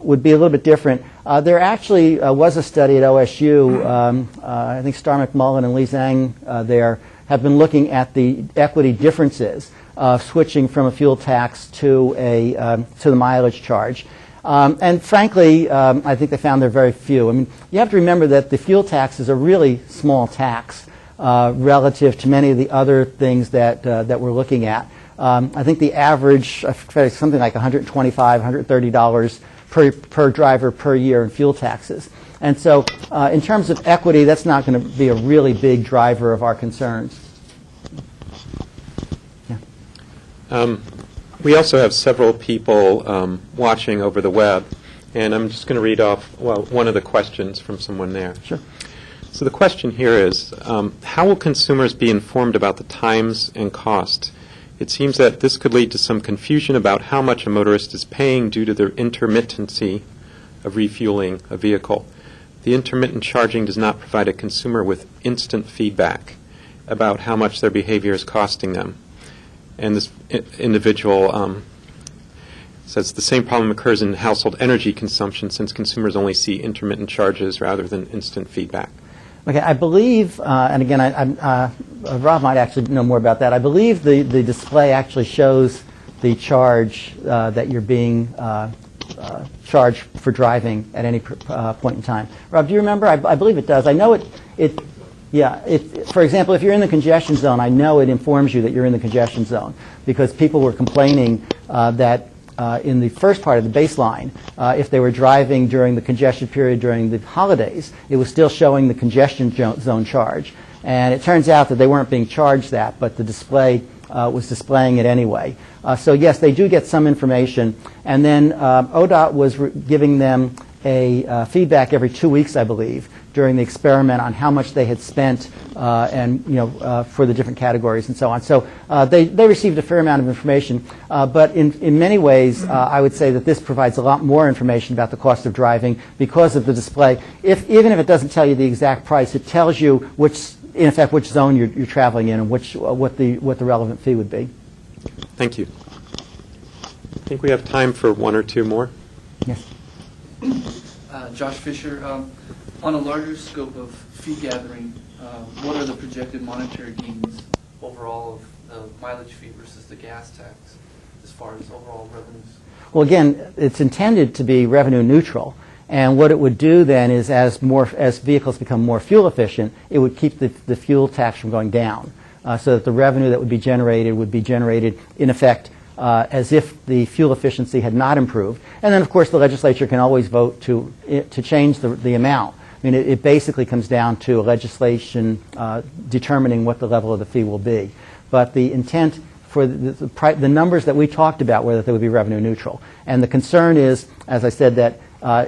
would be a little bit different. There actually was a study at OSU, I think Starr McMullen and Lee Zhang there have been looking at the equity differences of switching from a fuel tax to the mileage charge. And frankly, I think they found there are very few. I mean, you have to remember that the fuel tax is a really small tax relative to many of the other things that we're looking at. I think the average, something like $125, $130 per driver per year in fuel taxes. And so in terms of equity, that's not going to be a really big driver of our concerns. We also have several people watching over the web, and I'm just going to read off one of the questions from someone there. Sure. So the question here is, how will consumers be informed about the times and cost? It seems that this could lead to some confusion about how much a motorist is paying due to the intermittency of refueling a vehicle. The intermittent charging does not provide a consumer with instant feedback about how much their behavior is costing them. And this individual says the same problem occurs in household energy consumption since consumers only see intermittent charges rather than instant feedback. Okay, I believe, and again, Rob might actually know more about that. I believe the display actually shows the charge that you're being charged for driving at any point in time. Rob, do you remember? I believe it does. I know for example, if you're in the congestion zone, I know it informs you that you're in the congestion zone because people were complaining that in the first part of the baseline, if they were driving during the congestion period during the holidays, it was still showing the congestion zone charge. And it turns out that they weren't being charged that, but the display was displaying it anyway. So yes, they do get some information. And then ODOT was giving them a feedback every 2 weeks, I believe, during the experiment on how much they had spent and for the different categories and so on. So they received a fair amount of information. But in many ways, I would say that this provides a lot more information about the cost of driving because of the display. Even if it doesn't tell you the exact price, it tells you in effect which zone you're traveling in and what the relevant fee would be. Thank you. I think we have time for one or two more. Yes. Josh Fisher. On a larger scope of fee gathering, what are the projected monetary gains overall of mileage fee versus the gas tax as far as overall revenues? Well, again, it's intended to be revenue neutral. And what it would do then is as vehicles become more fuel efficient, it would keep the fuel tax from going down so that the revenue that would be generated in effect as if the fuel efficiency had not improved. And then, of course, the legislature can always vote to change the amount. I mean, it basically comes down to a legislation determining what the level of the fee will be. But the intent for the numbers that we talked about were that they would be revenue neutral. And the concern is, as I said, that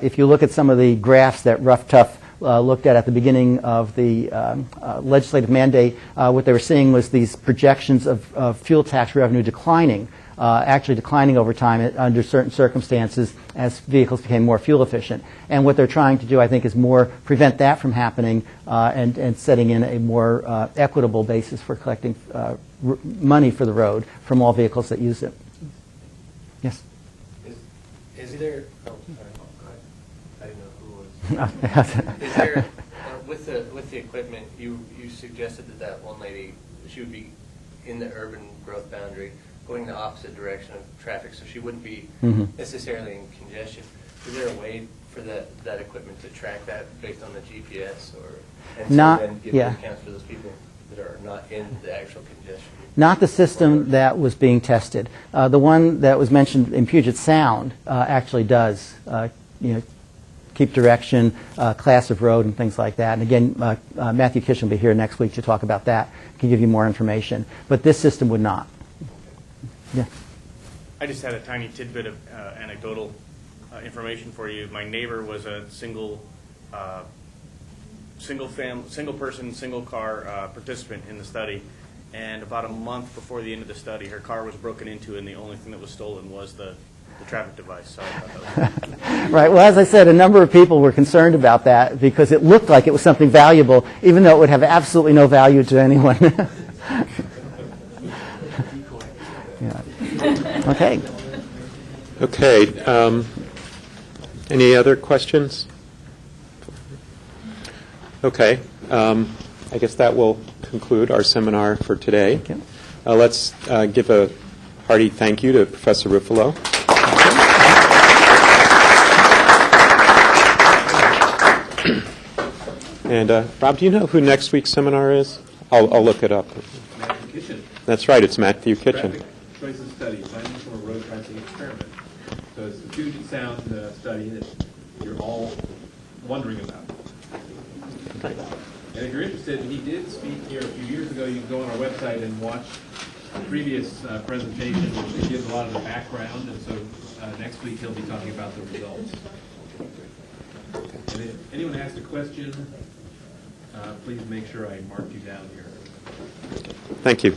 if you look at some of the graphs that Rough Tough looked at the beginning of the legislative mandate, what they were seeing was these projections of fuel tax revenue declining. Actually declining over time under certain circumstances as vehicles became more fuel efficient. And what they're trying to do, I think, is prevent that from happening and setting in a more equitable basis for collecting money for the road from all vehicles that use it. Yes? Is there, oh, sorry, I didn't know who it was. Is there, with the equipment, you suggested that one lady, she would be in the urban growth boundary, going the opposite direction of traffic, so she wouldn't be necessarily in congestion. Is there a way for that equipment to track that based on the GPS, and then give discounts for those people that are not in the actual congestion? Not the system that was being tested. The one that was mentioned in Puget Sound actually does, keep direction, class of road, and things like that. And again, Matthew Kitchen will be here next week to talk about that. He can give you more information. But this system would not. Yeah. I just had a tiny tidbit of anecdotal information for you. My neighbor was a single person, single car participant in the study, and about a month before the end of the study, her car was broken into, and the only thing that was stolen was the traffic device. So I thought that was Right. Well, as I said, a number of people were concerned about that because it looked like it was something valuable, even though it would have absolutely no value to anyone. Yeah. Okay. Okay. Any other questions? Okay. I guess that will conclude our seminar for today. Okay. Let's give a hearty thank you to Professor Rufolo. And Rob, do you know who next week's seminar is? I'll look it up. Matthew Kitchen. That's right. It's Matthew Kitchen. Traffic choices study, finding from a road pricing experiment. So it's the Puget Sound study that you're all wondering about. And if you're interested, he did speak here a few years ago. You can go on our website and watch previous presentation, which gives a lot of the background, and so next week he'll be talking about the results. And if anyone has a question, please make sure I mark you down here. Thank you.